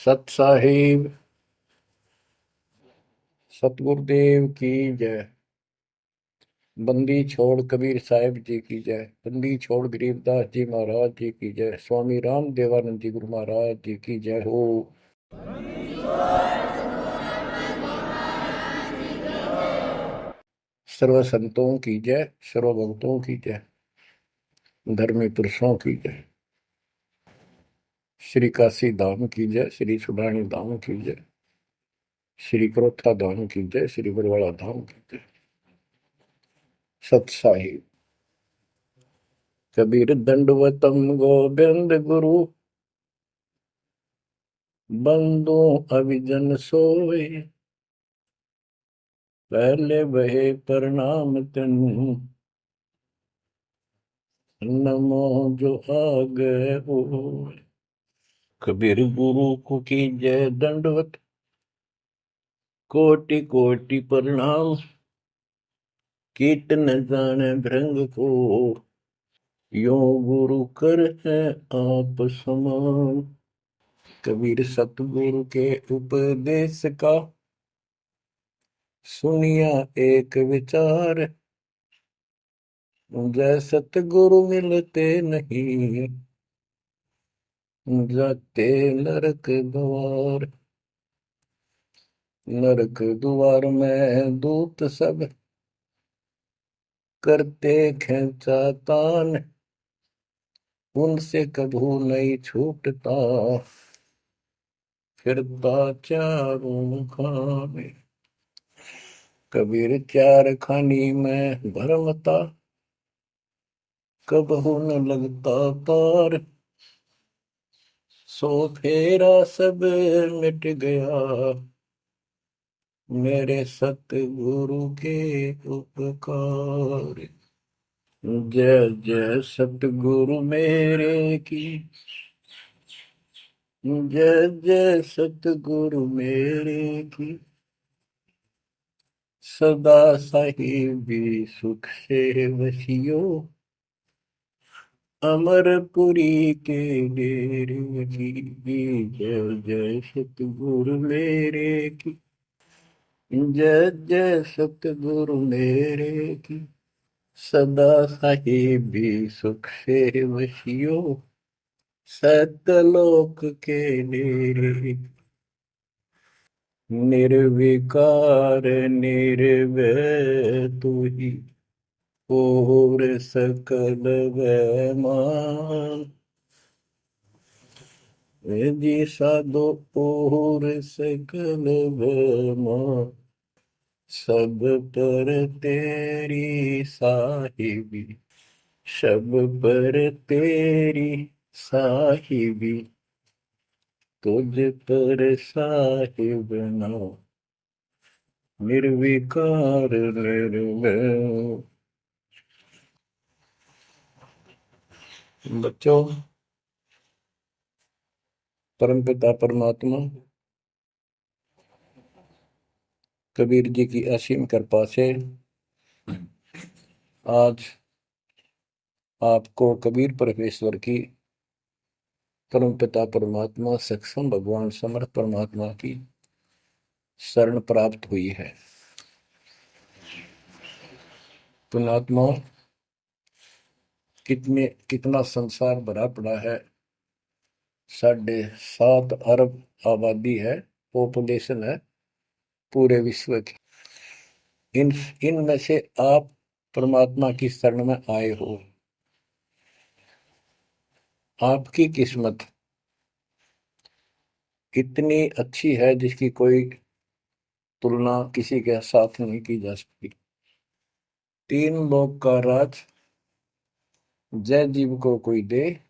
सत साहिब सतगुरुदेव की जय। बंदी छोड़ कबीर साहिब जी की जय। बंदी छोड़ गरीबदास जी महाराज जी की जय। स्वामी राम देवानंद जी गुरु महाराज जी की जय हो। सर्व संतों की जय, सर्व भक्तों की जय, धर्मी पुरुषों की जय। श्री काशी धाम की जय, श्री सुडानी धाम की जय, श्री क्रोथा धाम की जय, श्री बरवाड़ा धाम की जय। सत साहिब कबीर दंडवतम गोविंद गुरु, बंदो अविजन सोए, पहले बहे प्रणाम तिन, नमो जो आगे हो। कबीर गुरु को की जय दंडवत, कोटि कोटि प्रणाम, कीट न जाने भृंग को, यो गुरु कर है आप समान। कबीर सतगुरु के उपदेश का, सुनिया एक विचार, जय सतगुरु मिलते नहीं, जाते नरक द्वार। नरक द्वार में दूत सब, करते खेचा तान, उनसे कभू नहीं छूटता, फिरता चारों खाने। कबीर चार खानी में भरमता, कबहू न लगता पार, सो फेरा सब मिट गया, मेरे सतगुरु के उपकार। जय जय सतगुरु मेरे की, जय जय सतगुरु मेरे की, सदा साहिबी सुख से वसियो, अमरपुरी के डेरे की। जय जय सतगुरु मेरे की, जय जय सतगुरु मेरे की, सदा साहिबी सुख से वसियो, सतलोक के डेरे। निर्विकार निर्भय तू ही, और सकल वैमान। जी साधो और सकल वैमान, सब पर तेरी साहिबी, सब पर तेरी साहिबी, तुझ पर साहिब ना, निर्विकार निर्भय। बच्चों, परमपिता परमात्मा कबीर जी की असीम कृपा से आज आपको कबीर परमेश्वर की, परमपिता परमात्मा सक्षम भगवान समर्थ परमात्मा की शरण प्राप्त हुई है। पुण्यात्मा, कितना संसार भरा पड़ा है। 7.5 अरब आबादी है, पॉपुलेशन है पूरे विश्व की। इन इनमें से आप परमात्मा की शरण में आए हो। आपकी किस्मत इतनी अच्छी है जिसकी कोई तुलना किसी के साथ नहीं की जा सकती। 3 लोक का राज जय जीव को कोई दे,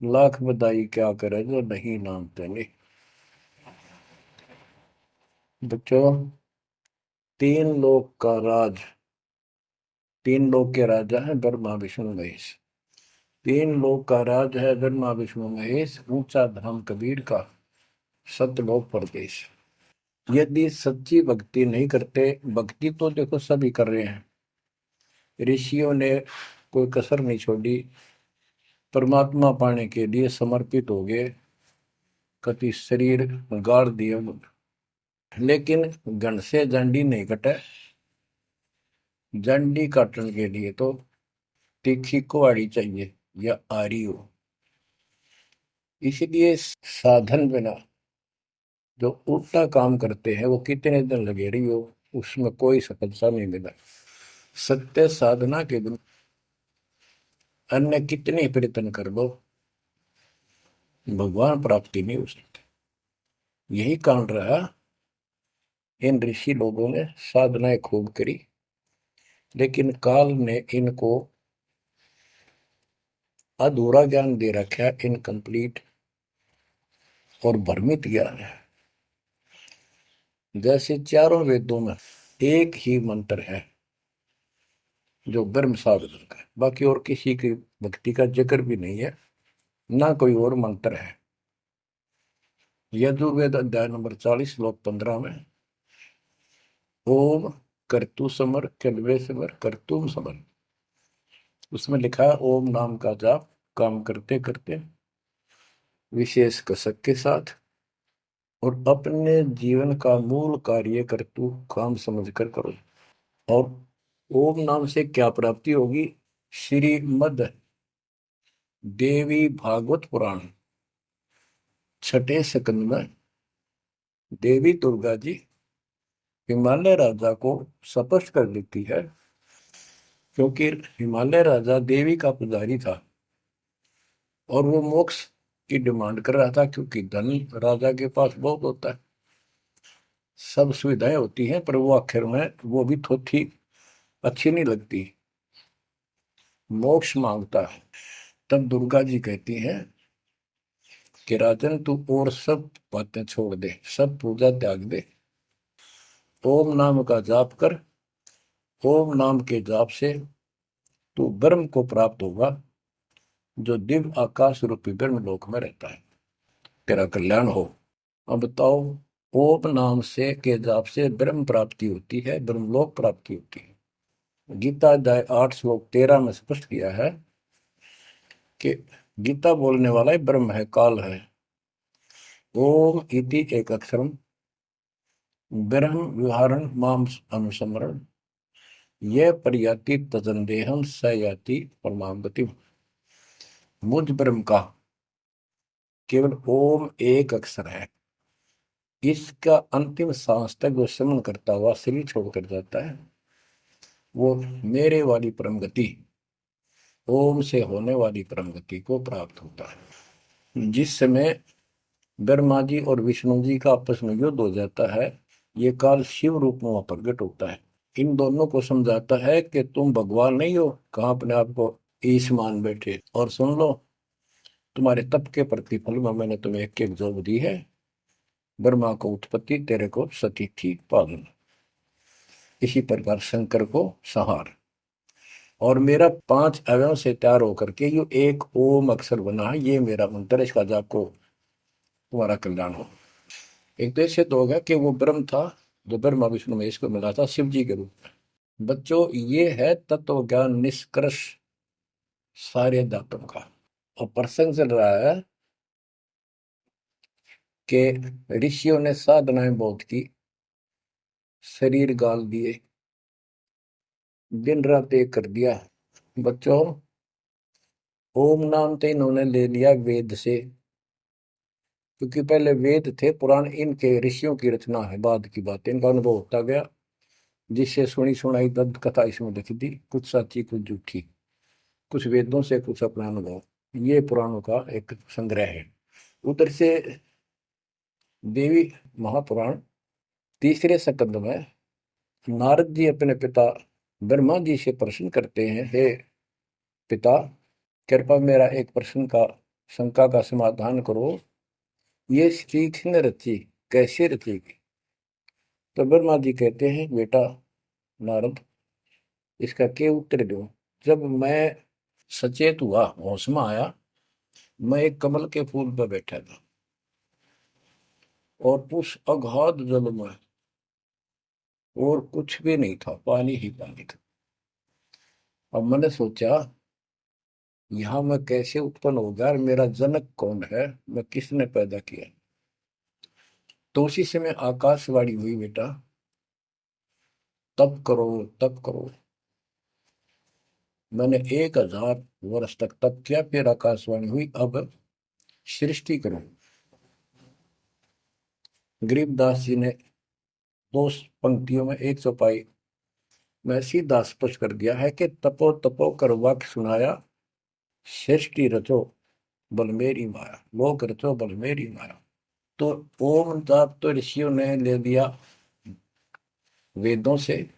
लाख बधाई क्या करे जो नहीं नामते ने। बच्चों, 3 लोक का राज, 3 लोक के राजा है ब्रह्मा विष्णु महेश। 3 लोक का राज है ब्रह्मा विष्णु महेश, ऊंचा धाम कबीर का, सतलोक परदेश। यदि सच्ची भक्ति नहीं करते, भक्ति तो देखो सभी कर रहे हैं, ऋषियों ने कोई कसर नहीं छोड़ी, परमात्मा पाने के लिए समर्पित हो गए, कति शरीर गाड़ दिए, लेकिन घन से जंडी नहीं कटे। जंडी काटने के लिए तो तीखी कुहाड़ी चाहिए या आरी हो। इसलिए साधन बिना जो उल्टा काम करते हैं वो कितने दिन लगे रही हो, उसमें कोई सफलता नहीं मिला। सत्य साधना के बिना अन्य कितने प्रयत्न कर लो, भगवान प्राप्ति नहीं हो सकती। यही कारण रहा, इन ऋषि लोगों ने साधनाएं खूब करी, लेकिन काल ने इनको अधूरा ज्ञान दे रखा, इनकम्प्लीट और भ्रमित ज्ञान है। जैसे चारों वेदों में एक ही मंत्र है जो ब्रह्म साधन का है, बाकी और किसी की भक्ति का जिक्र भी नहीं है, ना कोई और मंत्र है। यजुर्वेद अध्याय नंबर 40 श्लोक 15 में ओम कर्तु समर कल्वे समर कर्तुम समर, उसमें लिखा है ओम नाम का जाप काम करते करते विशेष कसक के साथ और अपने जीवन का मूल कार्य कर्तु काम समझकर करो। और ओम नाम से क्या प्राप्ति होगी? श्रीमद देवी भागवत पुराण छठे स्कंद में देवी दुर्गा जी हिमालय राजा को स्पष्ट कर देती है, क्योंकि हिमालय राजा देवी का पुजारी था और वो मोक्ष की डिमांड कर रहा था, क्योंकि धन राजा के पास बहुत होता है, सब सुविधाएं होती हैं, पर वो आखिर में वो भी थोड़ी अच्छी नहीं लगती, मोक्ष मांगता है। तब दुर्गा जी कहती हैं कि राजन तू और सब बातें छोड़ दे, सब पूजा त्याग दे, ओम नाम का जाप कर। ओम नाम के जाप से तू ब्रह्म को प्राप्त होगा, जो दिव्य आकाश रूपी ब्रह्म लोक में रहता है, तेरा कल्याण हो। अब बताओ, ओम नाम से के जाप से ब्रह्म प्राप्ति होती है, ब्रह्मलोक प्राप्ति होती है। गीता अध्याय 8 श्लोक 13 में स्पष्ट किया है कि गीता बोलने वाला ही ब्रह्म है, काल है। ओम इति एक अक्षरम ब्रह्म विहारण माम अनुसमरण ये प्रयाति तजंदेहम स याति परमाम गति। मुझ ब्रह्म का केवल ओम एक अक्षर है, इसका अंतिम सांस तक जो समन करता हुआ शरीर छोड़कर जाता है, वो मेरे वाली परम गति, ओम से होने वाली परम गति को प्राप्त होता है। जिस समय ब्रह्मा जी और विष्णु जी का आपस में युद्ध हो जाता है, ये काल शिव रूप में प्रकट होता है, इन दोनों को समझाता है कि तुम भगवान नहीं हो, कहाँ अपने आप को ईश मान बैठे, और सुन लो तुम्हारे तप के प्रतिफल में मैंने तुम्हें एक एक जोग दी है, ब्रह्मा को उत्पत्ति, तेरे को सती थी पालन, इसी प्रकार शंकर को संहार, और मेरा 5 अवयव से तैयार होकर के ये एक ओम अक्षर बना है, ये मेरा मंत्र, इसका जाप को तुम्हारा कल्याण हो। एक तो ऐसे तो होगा कि वो ब्रह्म था जो ब्रह्मा विष्णु महेश को मिला था शिव जी के रूप में। बच्चों, ये है तत्व ज्ञान निष्कर्ष सारे दातों का। और प्रसंग चल रहा है कि ऋषियों ने साधनाएं बहुत की, शरीर गाल दिए, दिन रात एक कर दिया। बच्चों, ओम नाम तो इन्होंने ले लिया वेद से, क्योंकि पहले वेद थे पुराण, इनके ऋषियों की रचना है, बाद की बात, इनका अनुभव होता गया, जिससे सुनी सुनाई दंत कथा इसमें लिखी थी, कुछ सच्ची कुछ झूठी, कुछ वेदों से कुछ अपना अनुभव, ये पुराणों का एक संग्रह है। उधर से देवी महापुराण तीसरे स्कंद में नारद जी अपने पिता ब्रह्मा जी से प्रश्न करते हैं, हे पिता, कृपा मेरा एक प्रश्न का शंका का समाधान करो, ये स्त्री किसने रची, कैसे रचेगी? तो ब्रह्मा जी कहते हैं, बेटा नारद, इसका क्या उत्तर दूं? जब मैं सचेत हुआ, होश में आया, मैं एक कमल के फूल पर बैठा था और उस अगाध जल में और कुछ भी नहीं था, पानी ही पानी था। अब मैंने सोचा, यहाँ मैं कैसे उत्पन्न हो गया, मेरा जनक कौन है, मैं किसने पैदा किया? तो उसी समय आकाशवाणी हुई, बेटा तप करो, तप करो। मैंने 1000 वर्ष तक तप किया, फिर आकाशवाणी हुई, अब सृष्टि करो। गरीबदास जी ने 2 पंक्तियों में एक चौपाई में सीधा स्पष्ट कर दिया है कि तपो तपो कर वाक्य सुनाया, सृष्टि रचो बल मेरी माया, लोक रचो बल मेरी माया। तो ओम जाप तो ऋषियों ने ले लिया वेदों से,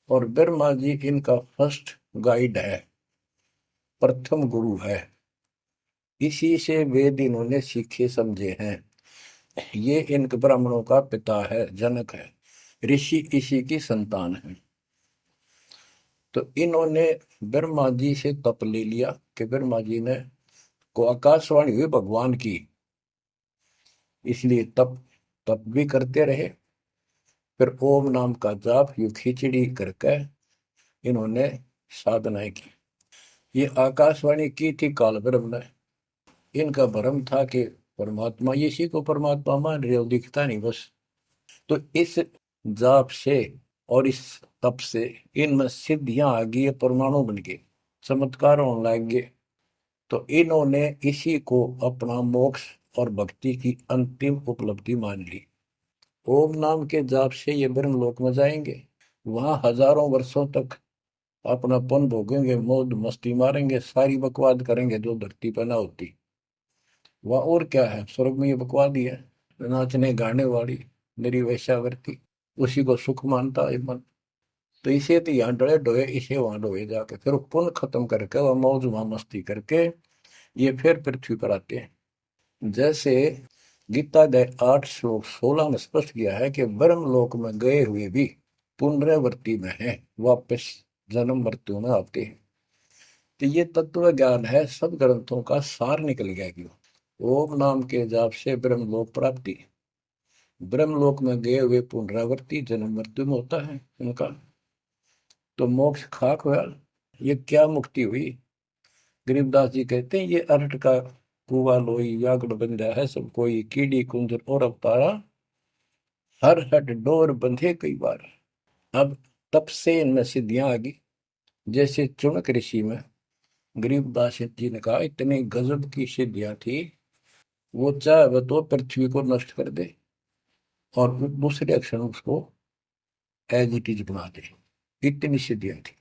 और ब्रह्मा जी इनका फर्स्ट गाइड है, प्रथम गुरु है। इसी से वेद इन्होंने सीखे समझे हैं। ये इन ब्राह्मणों का पिता है, जनक है, ऋषि इसी की संतान है। तो इन्होंने ब्रह्मा जी से तप ले लिया कि ब्रह्मा जी ने को आकाशवाणी हुई भगवान की, इसलिए तप तप भी करते रहे। फिर ओम नाम का जाप यू खिचड़ी करके इन्होंने साधनाएं की। ये आकाशवाणी की थी काल ब्रह्म ने। इनका भ्रम था कि परमात्मा, इसी को परमात्मा मान रहे हो, दिखता नहीं बस। तो इस जाप से और इस तप से इनमें सिद्धियां आ गई, परमाणु बन गए, चमत्कार होने लग गए। तो इन्होंने इसी को अपना मोक्ष और भक्ति की अंतिम उपलब्धि मान ली। ओम नाम के जाप से ये ब्रह्म लोक में जाएंगे, वहां हजारों वर्षों तक अपना पन भोगेंगे, मौज मस्ती मारेंगे, सारी बकवाद करेंगे जो धरती पर ना होती। वह और क्या है, स्वर्ग में ये बकवाद ही है, नाचने गाने वाली मेरी वैश्यावृत्ति, उसी को सुख मानता है मन। तो इसे तो यहाँ डोए डोए, इसे वहां डोए जाके फिर पुण्य खत्म करके वह मौज वहां मस्ती करके ये फिर पृथ्वी पर आते हैं। जैसे गीता अध्याय 8 श्लोक 16 में स्पष्ट किया है कि ब्रह्म लोक में गए हुए भी पुनरावृत्ति में है, वापस जन्म मृत्यु में आते हैं। तो ये तत्व ज्ञान है, सब ग्रंथों का सार निकल गया क्यों। ओम नाम के जाप से ब्रह्मलोक प्राप्ति, ब्रह्मलोक में गए हुए पुनरावृत्ति जन्म मृत्यु में होता है उनका। तो मोक्ष खाक हुआ। ये क्या मुक्ति हुई। गरीबदास जी कहते हैं ये अरट का कुआ लोई व्याकुल बंधा है सब कोई, कीड़ी कुंजर और अवतारा, हर हट डोर बंधे कई बार। अब तब से इनमें सिद्धियां आ गई। जैसे चुनक ऋषि में गरीबदास जी ने कहा इतनी गजब की सिद्धियां थी, वो चाहे तो पृथ्वी को नष्ट कर दे और दूसरे अक्षर उसको एज इट इज बना दे, इतनी सिद्धियां थी।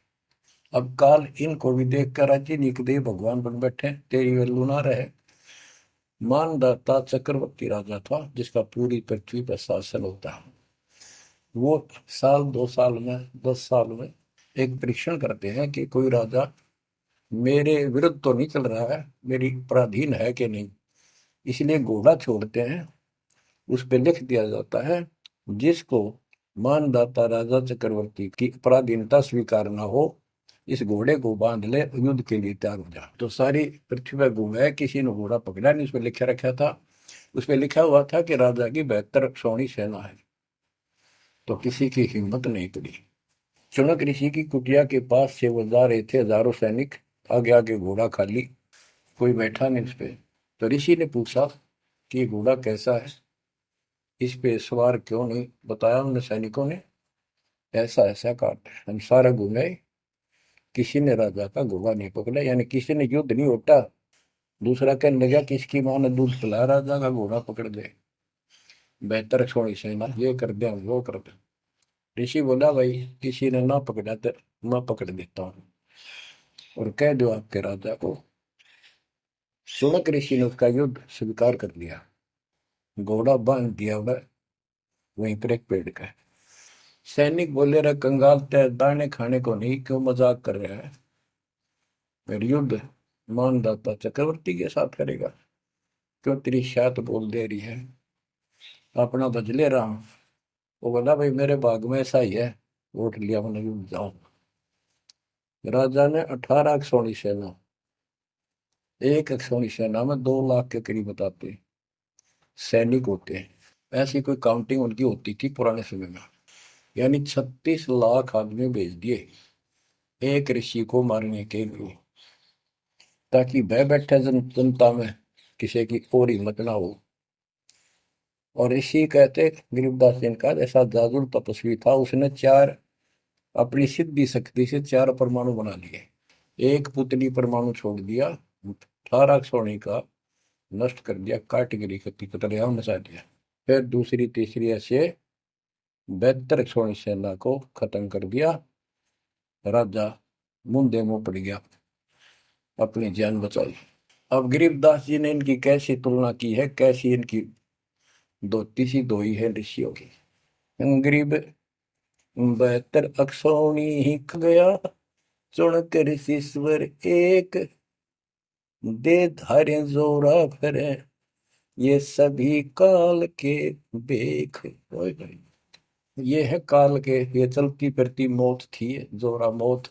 अब काल इनको भी देख कर राजी निकदे भगवान बन बैठे, तेरी वैल्यू ना रहे। मानदाता चक्रवर्ती राजा था जिसका पूरी पृथ्वी पर शासन होता है। वो साल 2 साल में 10 साल में एक परीक्षण करते हैं कि कोई राजा मेरे विरुद्ध तो नहीं चल रहा है, मेरी पराधीन है कि नहीं। इसलिए घोड़ा छोड़ते हैं, उस पर लिख दिया जाता है जिसको मानदाता राजा चक्रवर्ती की पराधीनता स्वीकार न हो, इस घोड़े को बांध ले, युद्ध के लिए तैयार हो जा। तो सारी पृथ्वी पर घूमे, किसी ने घोड़ा पकड़ा नहीं। उस पर लिखा रखा था, उस पर लिखा हुआ था कि राजा की 72 सौणी सेना है। तो किसी की हिम्मत नहीं पड़ी। चुनक ऋषि की कुटिया के पास से वो जा रहे थे, हजारों सैनिक, आगे आगे घोड़ा खाली, कोई बैठा नहीं उस पे। तो ऋषि ने पूछा कि ये घोड़ा कैसा है, इस पे सवार क्यों नहीं। बताया उन सैनिकों ने, ऐसा ऐसा काट हम सारा घूमे, किसी ने राजा का घोड़ा नहीं पकड़ा, यानी किसी ने युद्ध नहीं होता। दूसरा कहने लगा किसकी मां ने दूध पिलाया, राजा का घोड़ा पकड़ दे, बेहतर छोड़ी सेना, ये कर दे वो कर दे। ऋषि बोला भाई किसी ने ना पकड़ा तो मैं पकड़ देता हूँ और कह दो आपके राजा को। शुनक ऋषि ने उसका युद्ध स्वीकार कर लिया, घोड़ा बांध दिया वह वहीं पर एक पेड़ का। सैनिक बोले रहे कंगाल तय दाने खाने को नहीं, क्यों मजाक कर रहा है, मेरे युद्ध मानदाता चक्रवर्ती के साथ करेगा, क्यों तेरी शात बोल दे रही है, अपना बजले राम। वो बोला भाई मेरे भाग में ऐसा ही है, वोट लिया मैंने युद्ध जाऊं। राजा ने 18 अक्षौणी सेना, एक अक्षौणी सेना में 2 लाख के करीब बताते सैनिक होते हैं। ऐसी कोई काउंटिंग उनकी होती थी पुराने समय में। यानी 36 लाख आदमी भेज दिए एक ऋषि को मारने के लिए, ताकि भय बैठे जनता में किसी की और हिम्मत ना हो। और ऋषि कहते गरीबदास जी ने कहा ऐसा जादू तपस्वी था, उसने चार अपनी सिद्धि शक्ति से चार परमाणु बना लिए। एक पुतली परमाणु छोड़ दिया, 18 सोने का नष्ट कर दिया, कैटेगरी की तरह मचा दिया। फिर दूसरी तीसरी ऐसे 72 सोनी सेना को खत्म कर दिया। राजा मुंदे मुंह पड़ गया, अपनी जान बचाई। अब गरीबदास जी ने इनकी कैसी तुलना की है, कैसी इनकी दोती सी दोई है ऋषियों की। गरीब 72 अक्षौणी ही ख गया, चुन कर ऋषिश्वर एक, दे धारे जोरा फिरे, ये सभी काल के बेख। ओए होए, ये है काल के, ये चलती फिरती मौत थी, जोरा मौत,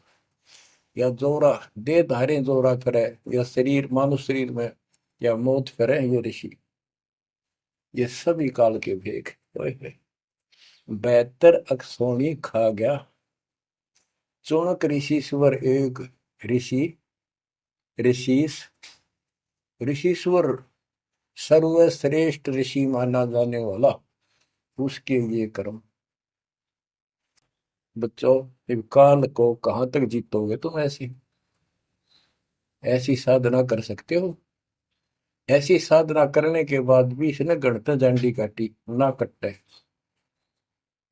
या जोरा दे धारे जोरा फिरे, या शरीर मानव शरीर में या मौत फिरे, ये ऋषि, ये सभी काल के भेख। ओए होए, 72 अक्षौणी खा गया, चौणक ऋषिश्वर एक। ऋषि, ऋषिस, ऋषिश्वर, सर्वश्रेष्ठ ऋषि माना जाने वाला, उसके ये कर्म। बच्चों, इस काल को कहां तक जीतोगे तुम? ऐसी ऐसी साधना कर सकते हो? ऐसी साधना करने के बाद भी इसने गणतंत्र झंडी काटी ना कट्टे,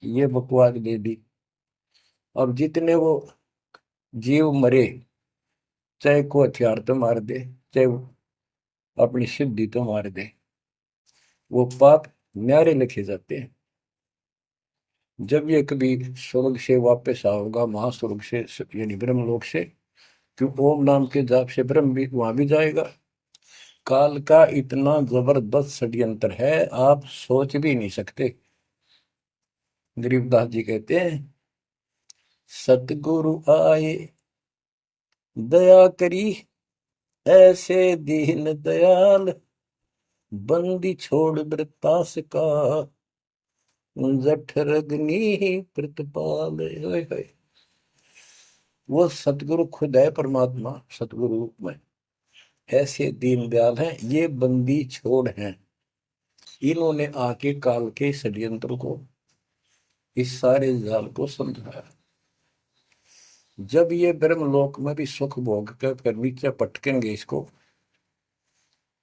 ये बकवास दे दी। अब जितने वो जीव मरे, चाहे को हथियार तो मार दे, चाहे अपनी सिद्धि तो मार दे, वो पाप न्यारे लिखे जाते हैं। जब ये कभी स्वर्ग से वापस आओगा, महास्वर्ग से यानी ब्रह्मलोक से, क्यों ओम नाम के जाप से ब्रह्म भी वहां भी जाएगा। काल का इतना जबरदस्त षड्यंत्र है, आप सोच भी नहीं सकते। गरीबदास जी कहते हैं, सतगुरु आए दया करी, ऐसे दीन दयाल, बंदी छोड़ वृतास का, जठर अग्नि प्रतिपाल। होए होए, वो सतगुरु खुद है, परमात्मा सतगुरु रूप में, ऐसे दीन दयाल हैं, ये बंदी छोड़ हैं। इन्होंने आके काल के षड्यंत्र को, इस सारे जाल को समझाया। जब ये ब्रह्मलोक में भी सुख भोग कर फिर नीचे पटकेंगे, इसको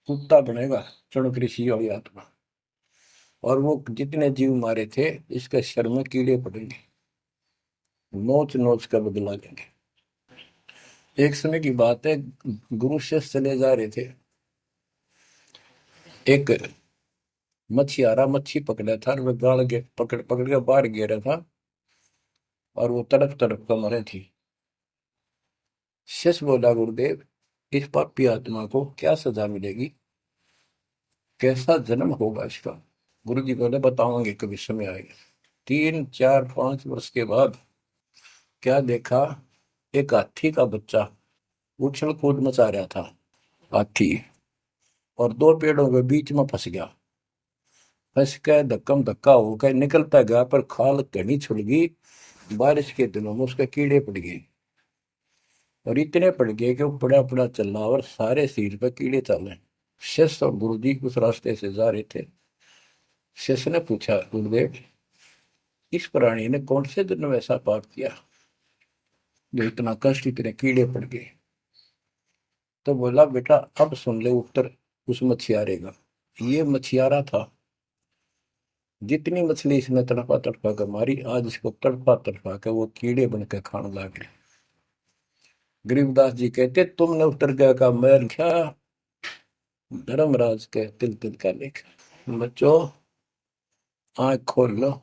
कुत्ता बनेगा चणक ऋषि वाली आत्मा, और वो जितने जीव मारे थे इसके शर में कीड़े पड़ेंगे, नोच नोच कर बदला लेंगे। एक समय की बात है, गुरु शिष्य चले जा रहे थे, एक मछियारा मच्छी पकड़ा था, और वह गाड़ के पकड़ पकड़ के बाहर गिरा था, और वो तड़प तड़प कर मरे थी। शिष्य बोला, गुरुदेव, इस पापी आत्मा को क्या सजा मिलेगी, कैसा जन्म होगा इसका? गुरु जी बोले, बताओगे कभी समय आएगा। 3 4 5 वर्ष के बाद क्या देखा, एक हाथी का बच्चा उछल कूद मचा रहा था, हाथी, और दो पेड़ों के बीच में फंस गया। फंस के धक्कम धक्का होकर निकलता गया, पर खाल घनी छुड़ गई। बारिश के दिनों में उसके कीड़े पड़ गए, और इतने पड़ गए कि वो पड़ा पड़ा चल रहा, और सारे शरीर पर कीड़े चले। शिष्य और गुरु जी उस रास्ते से जा रहे थे। शिष्य ने पूछा, गुरुदेव, इस प्राणी ने कौन से दिन में ऐसा पाप किया जो इतना कष्ट, इतने कीड़े पड़ गए? तो बोला, बेटा अब सुन ले उत्तर उस मछियारे का। ये मछियारा था, जितनी मछली इसने तड़पा तड़पा कर मारी, आज इसको तड़पा तड़पा कर वो कीड़े बनकर खाने लग गए। गरीबदास जी कहते, तुमने उत्तर गया का मैल क्या, धर्मराज के तिल तिल का लेख। बच्चों, आंख खोल लो,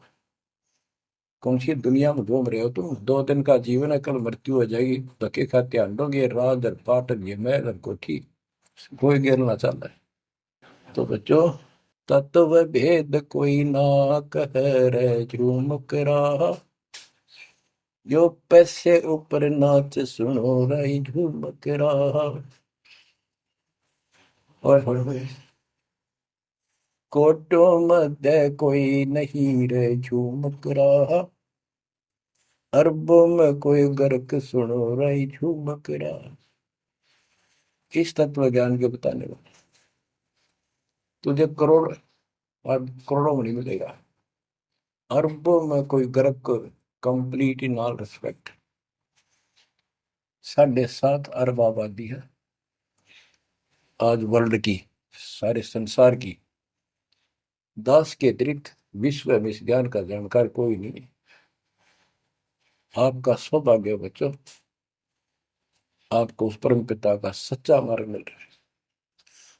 कौन सी दुनिया में घूम रहे हो तुम? 2 दिन का जीवन है, कल मृत्यु हो जाएगी, धक्के खाते आंडोगे, राज और पाट और ये महल और कोठी, कोई गिरना चाहता है। तो बच्चों, तत्व भेद कोई ना कह रहे झूमक रहा, जो पैसे ऊपर नाच सुनो रही झूमक रहा। और कोटो मध्य कोई नहीं रे झूमक रहा, अरबों में कोई गर्क सुनो रही झूमक रहा। इस तत्व ज्ञान के बताने वाले, तुझे करोड़ और करोड़ों में नहीं मिलेगा, अरबों में कोई ग्रह को, कंप्लीट इन ऑल रिस्पेक्ट। 7.5 अरब आबादी है आज वर्ल्ड की, सारे संसार की। 10 के अतिरिक्त विश्व में इस ज्ञान का जानकार कोई नहीं है। आपका सौभाग्य है बच्चों, आपको उस परम पिता का सच्चा मार्ग मिल रहा है।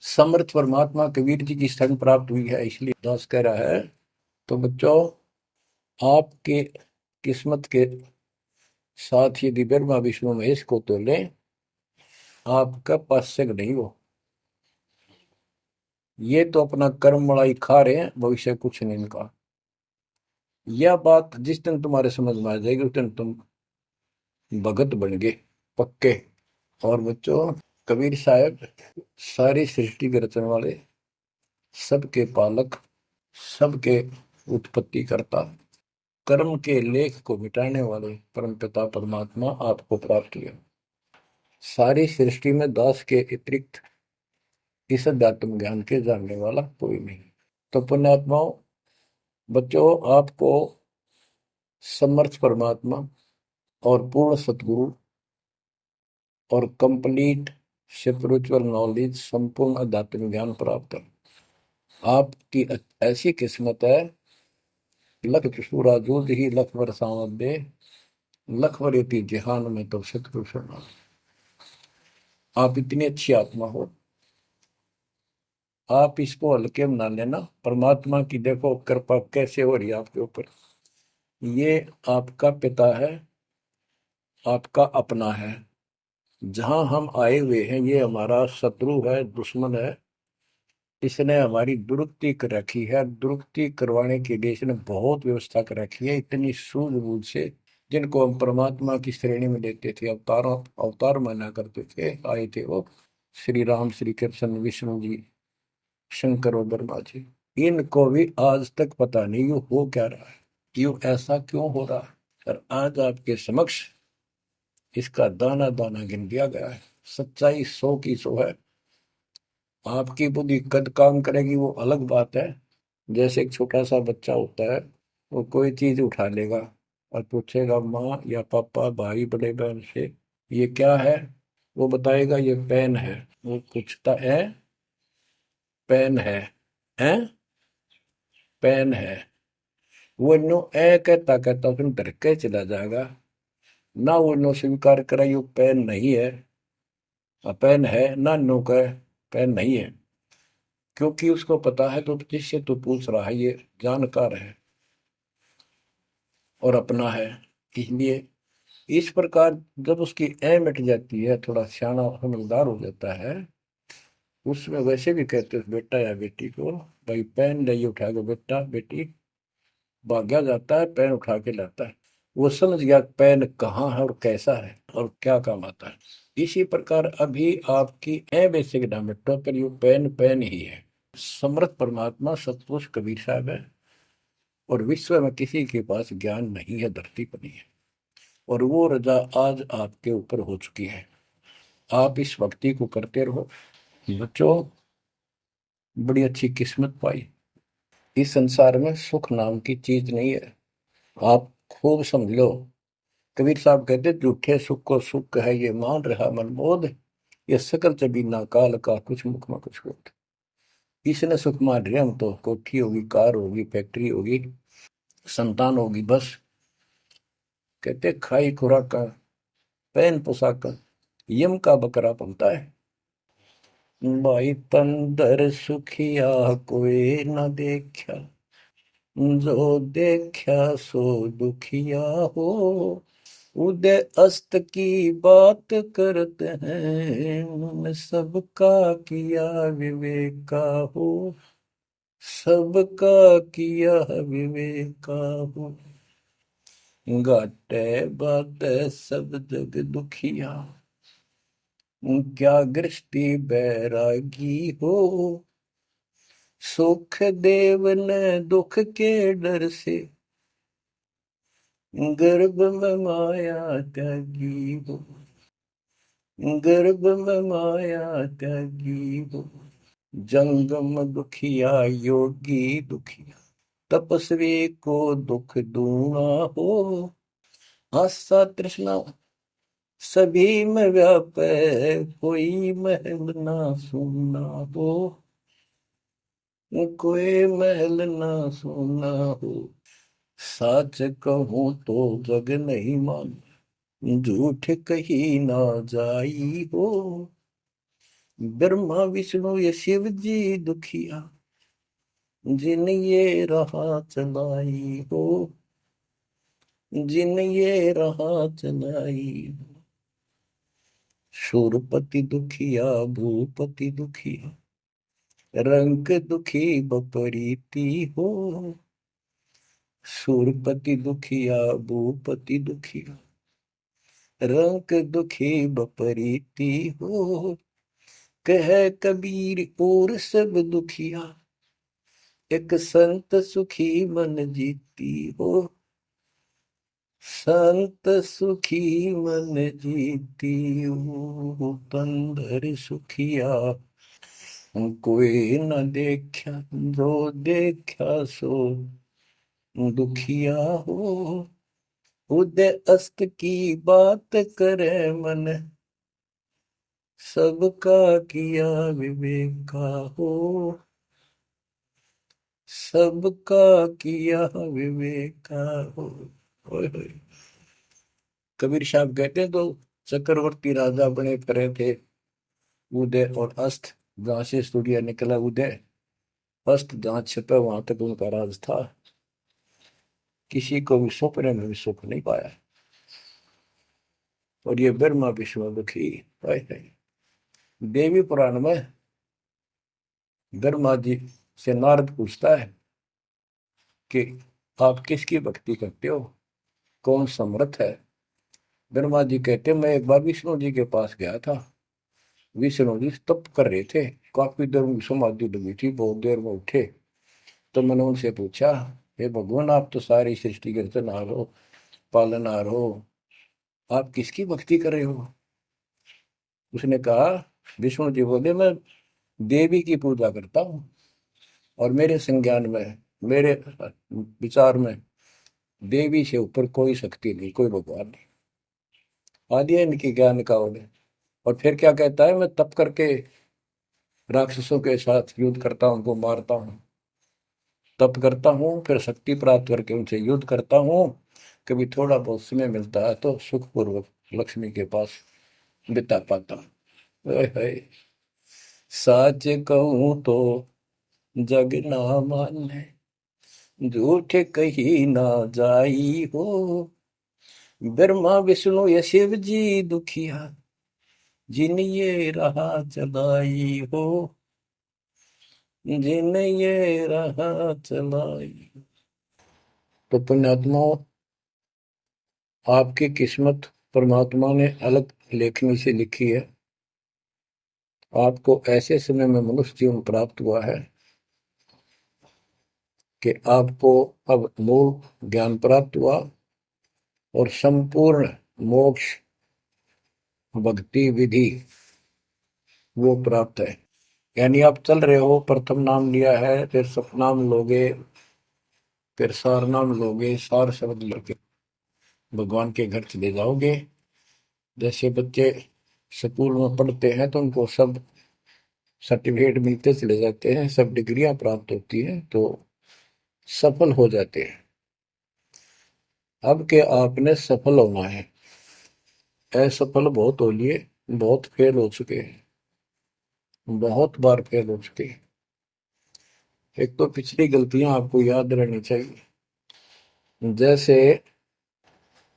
समर्थ परमात्मा कबीर जी की शरण प्राप्त हुई है, इसलिए दास कह रहा है। तो बच्चों, आपके किस्मत के साथ यदि ब्रह्मा विष्णु महेश को तो लें, आपका पास्यक नहीं हो। ये तो अपना कर्म मलाई खा रहे हैं, भविष्य कुछ नहीं इनका। यह बात जिस दिन तुम्हारे समझ में आ जाएगी, उस दिन तुम भगत बन गए पक्के। और बच्चों, कबीर साहब सारी सृष्टि के रचने वाले, सबके पालक, सबके उत्पत्ति करता, कर्म के लेख को मिटाने वाले परमपिता परमात्मा आपको प्राप्त हुए। सारी सृष्टि में दास के अतिरिक्त इस अध्यात्म ज्ञान के जानने वाला कोई नहीं। तो पुण्यात्माओं, बच्चों, आपको समर्थ परमात्मा और पूर्ण सतगुरु और कंप्लीट स्पिरिचुअल नॉलेज, संपूर्ण अध्यात्म ज्ञान प्राप्त है। आपकी ऐसी किस्मत है, लख चुसूरा जूझ ही लख बरसावत दे, लख वरेती जिहान में तो सतगुरु शरणा। आप इतनी अच्छी आत्मा हो, आप इसको हल्के में ना लेना। परमात्मा की देखो कृपा कैसे हो रही है आपके ऊपर। ये आपका पिता है, आपका अपना है। जहां हम आए हुए हैं, ये हमारा शत्रु है, दुश्मन है। इसने हमारी दुरुक्ति कर रखी है। दुरुक्ति करवाने के लिए इसने बहुत व्यवस्था कर रखी है, इतनी सूझबूझ से। जिनको हम परमात्मा की श्रेणी में लेते थे, अवतारों अवतार माना करते थे, आए थे वो श्री राम, श्री कृष्ण, विष्णु जी, शंकर और ब्रह्मा जी। इनको भी आज तक पता नहीं ये हो क्या रहा है, क्यों ऐसा क्यों हो रहा है। और आज आपके समक्ष इसका दाना दाना गिन दिया गया है। सच्चाई 100 की 100 है। आपकी बुद्धि कद काम करेगी वो अलग बात है। जैसे एक छोटा सा बच्चा होता है, वो कोई चीज उठा लेगा और पूछेगा माँ या पापा, भाई, बड़े बहन से, ये क्या है। वो बताएगा ये पेन है। वो पूछता है, पेन है पेन है। वो नो ए कहता कहता उसमें डर के चला जाएगा। ना वो नो स्वीकार करे ये पेन नहीं है, पेन है, ना नो कहे पेन नहीं है। क्योंकि उसको पता है तो जिससे तो पूछ रहा है ये जानकार है और अपना है। इसलिए इस प्रकार जब उसकी ए मिट जाती है, थोड़ा सियाना समझदार हो जाता है, उसमें वैसे भी कहते हैं बेटा या बेटी को, भाई पेन नहीं उठा के बेटा बेटी, भाग्या जाता है पेन उठा के लाता है। वो समझ गया पेन कहाँ है और कैसा है और क्या काम आता है। इसी प्रकार अभी आपकी ए बेसिक ना मिटो, पर ये पेन पेन ही है। समर्थ परमात्मा सतपुरुष कबीर साहब है, और विश्व में किसी के पास ज्ञान नहीं है, धरती पर नहीं है। और वो रजा आज आपके ऊपर हो चुकी है। आप इस भक्ति को करते रहो बच्चों। बड़ी अच्छी किस्मत पाई। इस संसार में सुख नाम की चीज नहीं है, आप खूब समझ लो। कबीर साहब कहते झूठे सुख को सुख है ये मान रहा मनमोद, ये सकल चबीना काल का कुछ मुख में कुछ होता। इसने सुख मान रहे हम तो, कोठी होगी, कार होगी, फैक्ट्री होगी, संतान होगी, बस। कहते खाई खुराक का, पहन पोशाक का, यम का बकरा बनता है। भाई तंदर सुखिया कोई न देखा, जो देखा सो दुखिया हो। उदय अस्त की बात करते हैं, उन्होंने सबका किया विवेका हो, सबका किया विवेका हो। घाटे बात सब जग दुखिया, क्या गृहस्थी बैरागी हो। सुख देव ने दुख के डर से, गर्भ में माया त्यागी हो, गर्भ में माया त्यागी हो। जंगम दुखिया योगी दुखिया, तपस्वी को दुख दूना हो। आशा तृष्णा सभी में व्यापे, कोई महल ना सुनना हो। कोई महल ना सुनना हो। सच कहूं तो जग नहीं मान, झूठ कही ना जाई हो। ब्रह्मा विष्णु ये शिव जी दुखिया, जिन ये राह चलाई हो। जिन ये राह चलाई हो। शूरपति दुखिया भूपति दुखिया, रंग दुखी बपरीती हो। शूरपति दुखिया भूपति दुखिया, रंग दुखी बपरीती हो। कह कबीर और सब दुखिया, एक संत सुखी मन जीती हो। संत सुखी मन जीती हो। तंदर सुखिया कोई न देखा, जो देखा सो दुखिया हो। उदय अस्त की बात करे मन, सबका किया विवेका हो। सबका किया विवेका हो। ओए होए। कबीर साहब कहते हैं तो चक्रवर्ती राजा बने फिरे थे। उदय और अस्त, जहां से सूर्य निकला उदय, अस्त जहां छिपा वहां तक उनका राज था। किसी को भी सपने में भी सुख नहीं पाया। और ये ब्रह्मा विष्णु दुखी। देवी पुराण में ब्रह्मा जी से नारद पूछता है कि आप किसकी भक्ति करते हो, कौन समर्थ है। ब्रह्मा जी कहते मैं एक बार विष्णु जी के पास गया था। विष्णु जी तप कर रहे थे, काफी देर में समाधि लगी थी, बहुत देर में उठे। तो मैंने उनसे पूछा, हे भगवान आप तो सारी सृष्टि के रचनहार हो, पालनहार हो, आप किसकी भक्ति कर रहे हो। उसने कहा, विष्णु जी बोले मैं देवी की पूजा करता हूँ, और मेरे संज्ञान में, मेरे विचार में देवी से ऊपर कोई शक्ति नहीं, कोई भगवान नहीं। आदि है इनकी ज्ञान का उन्हें। और फिर क्या कहता है, मैं तप करके राक्षसों के साथ युद्ध करता हूँ, उनको मारता हूँ, तप करता हूँ, फिर शक्ति प्राप्त करके उनसे युद्ध करता हूँ। कभी थोड़ा बहुत समय मिलता है तो सुखपूर्वक लक्ष्मी के पास बिता पाता हूँ। सच कहूँ तो जग ना माने, झूठ कही ना जाई हो। ब्रह्मा विष्णु ये शिव जी दुखिया, जिन ये राह चलाई हो। जिन ये राह चलाई। तो पुण्यात्माओं, आपकी किस्मत परमात्मा ने अलग लेखनी से लिखी है। आपको ऐसे समय में मनुष्य जीवन प्राप्त हुआ है कि आपको अब मूल ज्ञान प्राप्त हुआ और संपूर्ण मोक्ष भक्ति विधि वो प्राप्त है। यानी आप चल रहे हो, प्रथम नाम लिया है, फिर सतनाम लोगे, फिर सार नाम लोगे, सार शब्द लोगे, भगवान के घर चले जाओगे। जैसे बच्चे स्कूल में पढ़ते हैं तो उनको सब सर्टिफिकेट मिलते चले जाते हैं, सब डिग्रियां प्राप्त होती हैं, तो सफल हो जाते हैं। अब के आपने सफल होना है। असफल बहुत हो लिए, बहुत फेल हो चुके हैं, बहुत बार फेल हो चुके हैं। एक तो पिछली गलतियां आपको याद रहनी चाहिए। जैसे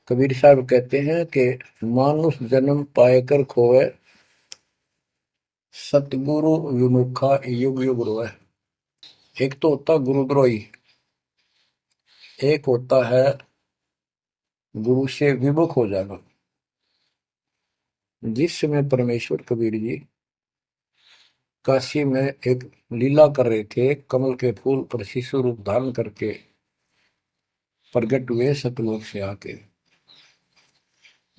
कबीर साहब कहते हैं कि मानुष जन्म पाएकर खोए, सतगुरु विमुखा युग युग रोए। एक तो होता गुरुद्रोही, एक होता है गुरु से विमुख हो जाना। जिस समय परमेश्वर कबीर जी काशी में एक लीला कर रहे थे, कमल के फूल पर शिशु रूप धारण करके प्रकट हुए सतलोक से आके।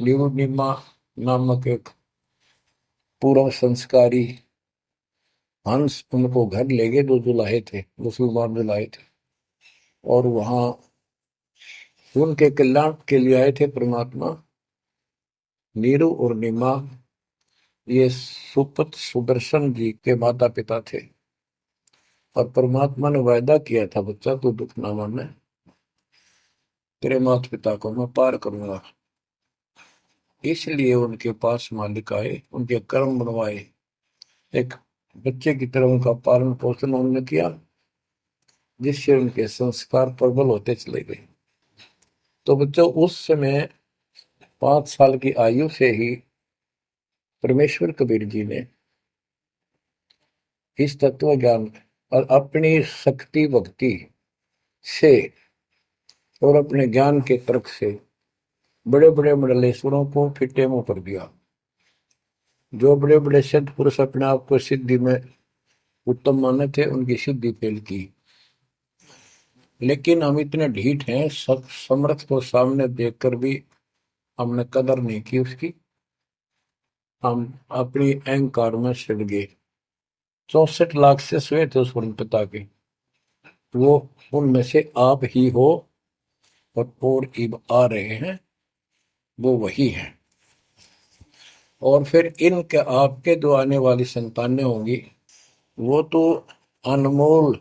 निमा नामक एक पूर्व संस्कारी हंस उनको घर ले गए, जो जुलाहे थे, मुसलमान जुलाहे थे, और वहां उनके कल्याण के लिए आए थे परमात्मा। नीरू और नीमा ये सुपत सुदर्शन जी के माता पिता थे, और परमात्मा ने वायदा किया था, बच्चा तू दुख ना माने, तेरे माता पिता को मैं पार करूंगा। इसलिए उनके पास मालिक आए, उनके कर्म बनवाए, एक बच्चे की तरह उनका पालन पोषण उन्होंने किया, जिससे उनके संस्कार प्रबल होते चले गए। तो बच्चों उस समय 5 साल की आयु से ही परमेश्वर कबीर जी ने इस तत्व ज्ञान और अपनी शक्ति भक्ति से और अपने ज्ञान के तर्क से बड़े बड़े मंडलेश्वरों को फिटे मुंह कर दिया। जो बड़े बड़े सिद्ध पुरुष अपने आप को सिद्धि में उत्तम माने थे, उनकी सिद्धि फेल की। लेकिन हम इतने ढीठ हैं, समर्थ को सामने देखकर भी हमने कदर नहीं की उसकी। हम अपनी अहंकार में सड़ गए। 64 लाख से हुए थे उस पिता के, वो उनमें से आप ही हो, और इब आ रहे हैं, वो वही है। और फिर इनके आपके जो आने वाली संतानें होंगी, वो तो अनमोल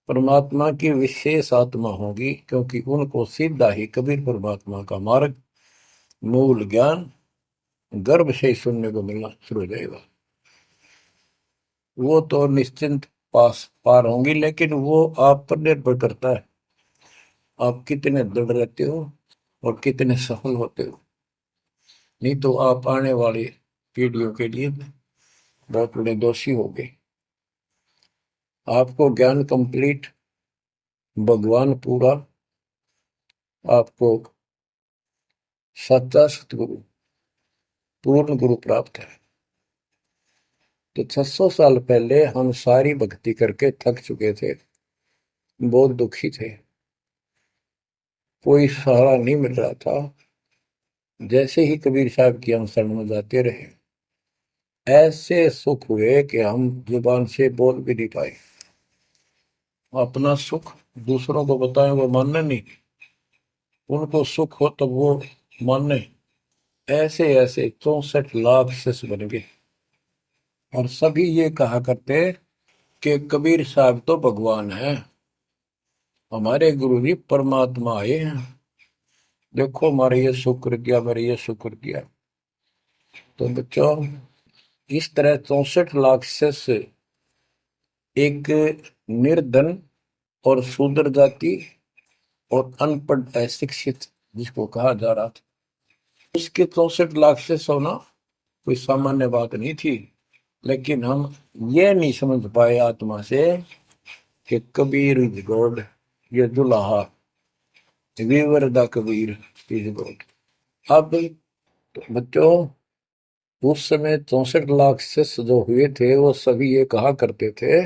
परमात्मा की विशेष आत्मा होगी, क्योंकि उनको सीधा ही कबीर परमात्मा का मार्ग, मूल ज्ञान गर्भ से ही सुनने को मिलना शुरू हो जाएगा। वो तो निश्चिंत पास पार होंगी, लेकिन वो आप पर निर्भर करता है, आप कितने दृढ़ रहते हो और कितने सफल होते हो। नहीं तो आप आने वाली पीढ़ियों के लिए बहुत बड़े दोषी हो गए। आपको ज्ञान कंप्लीट, भगवान पूरा, आपको सच्चा सतगुरु, पूर्ण गुरु प्राप्त है। तो 600 साल पहले हम सारी भक्ति करके थक चुके थे, बहुत दुखी थे, कोई सहारा नहीं मिल रहा था। जैसे ही कबीर साहब की हम शरण में जाते रहे, ऐसे सुख हुए कि हम जुबान से बोल भी नहीं पाए। अपना सुख दूसरों को बताएं, वो मानने नहीं, उनको सुख हो तब वो मानने। ऐसे ऐसे 64 लाख शिष्य बन गए, और सभी ये कहा करते कि कबीर साहब तो भगवान है, हमारे गुरु जी परमात्मा आए हैं, देखो हमारे ये शुक्र किया, मेरे ये शुक्र किया। तो बच्चों इस तरह 64 लाख शिष्य एक निर्धन और शूद्र जाति और अनपढ़ अशिक्षित जिसको कहा जा रहा था, उसके 64 लाख शिष्य होना कोई सामान्य बात नहीं थी। लेकिन हम ये नहीं समझ पाए आत्मा से कि कबीर इज गॉड, ये दुल्हा weaver the Kabir is God. अब तो बच्चों उस समय 64 लाख शिष्य जो हुए थे, वो सभी ये कहा करते थे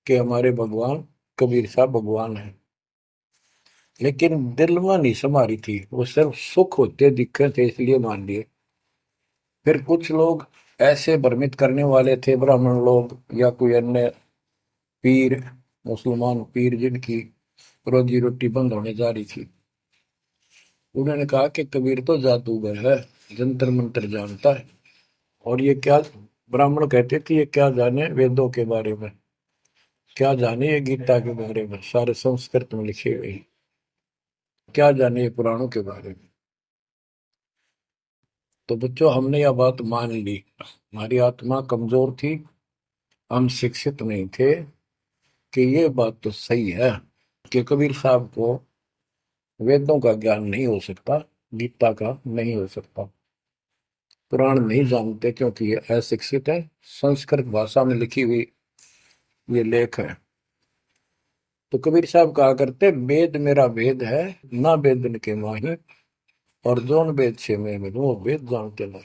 कि हमारे भगवान कबीर साहब भगवान है। लेकिन दिल में नहीं समारी थी, वो सिर्फ सुख होते दिखे थे इसलिए मान लिए। फिर कुछ लोग ऐसे भ्रमित करने वाले थे, ब्राह्मण लोग या कोई अन्य पीर, मुसलमान पीर जिनकी रोजी रोटी बंद होने जा रही थी, उन्होंने कहा कि कबीर तो जादूगर है, जंतर मंत्र जानता है, और ये क्या, ब्राह्मण कहते थे ये क्या जाने वेदों के बारे में, क्या जाने ये गीता के बारे में, सारे संस्कृत में लिखे हुए, क्या जाने ये पुराणों के बारे में। तो बच्चों हमने यह बात मान ली, हमारी आत्मा कमजोर थी, हम शिक्षित नहीं थे कि ये बात तो सही है कि कबीर साहब को वेदों का ज्ञान नहीं हो सकता, गीता का नहीं हो सकता, पुराण नहीं जानते क्योंकि ये अशिक्षित है, संस्कृत भाषा में लिखी हुई ये लेख है। तो कबीर साहब कहा करते, वेद मेरा वेद है, ना वेदन के माही, और जोन वेद से मैं मिलूं वो वेद जानते नहीं।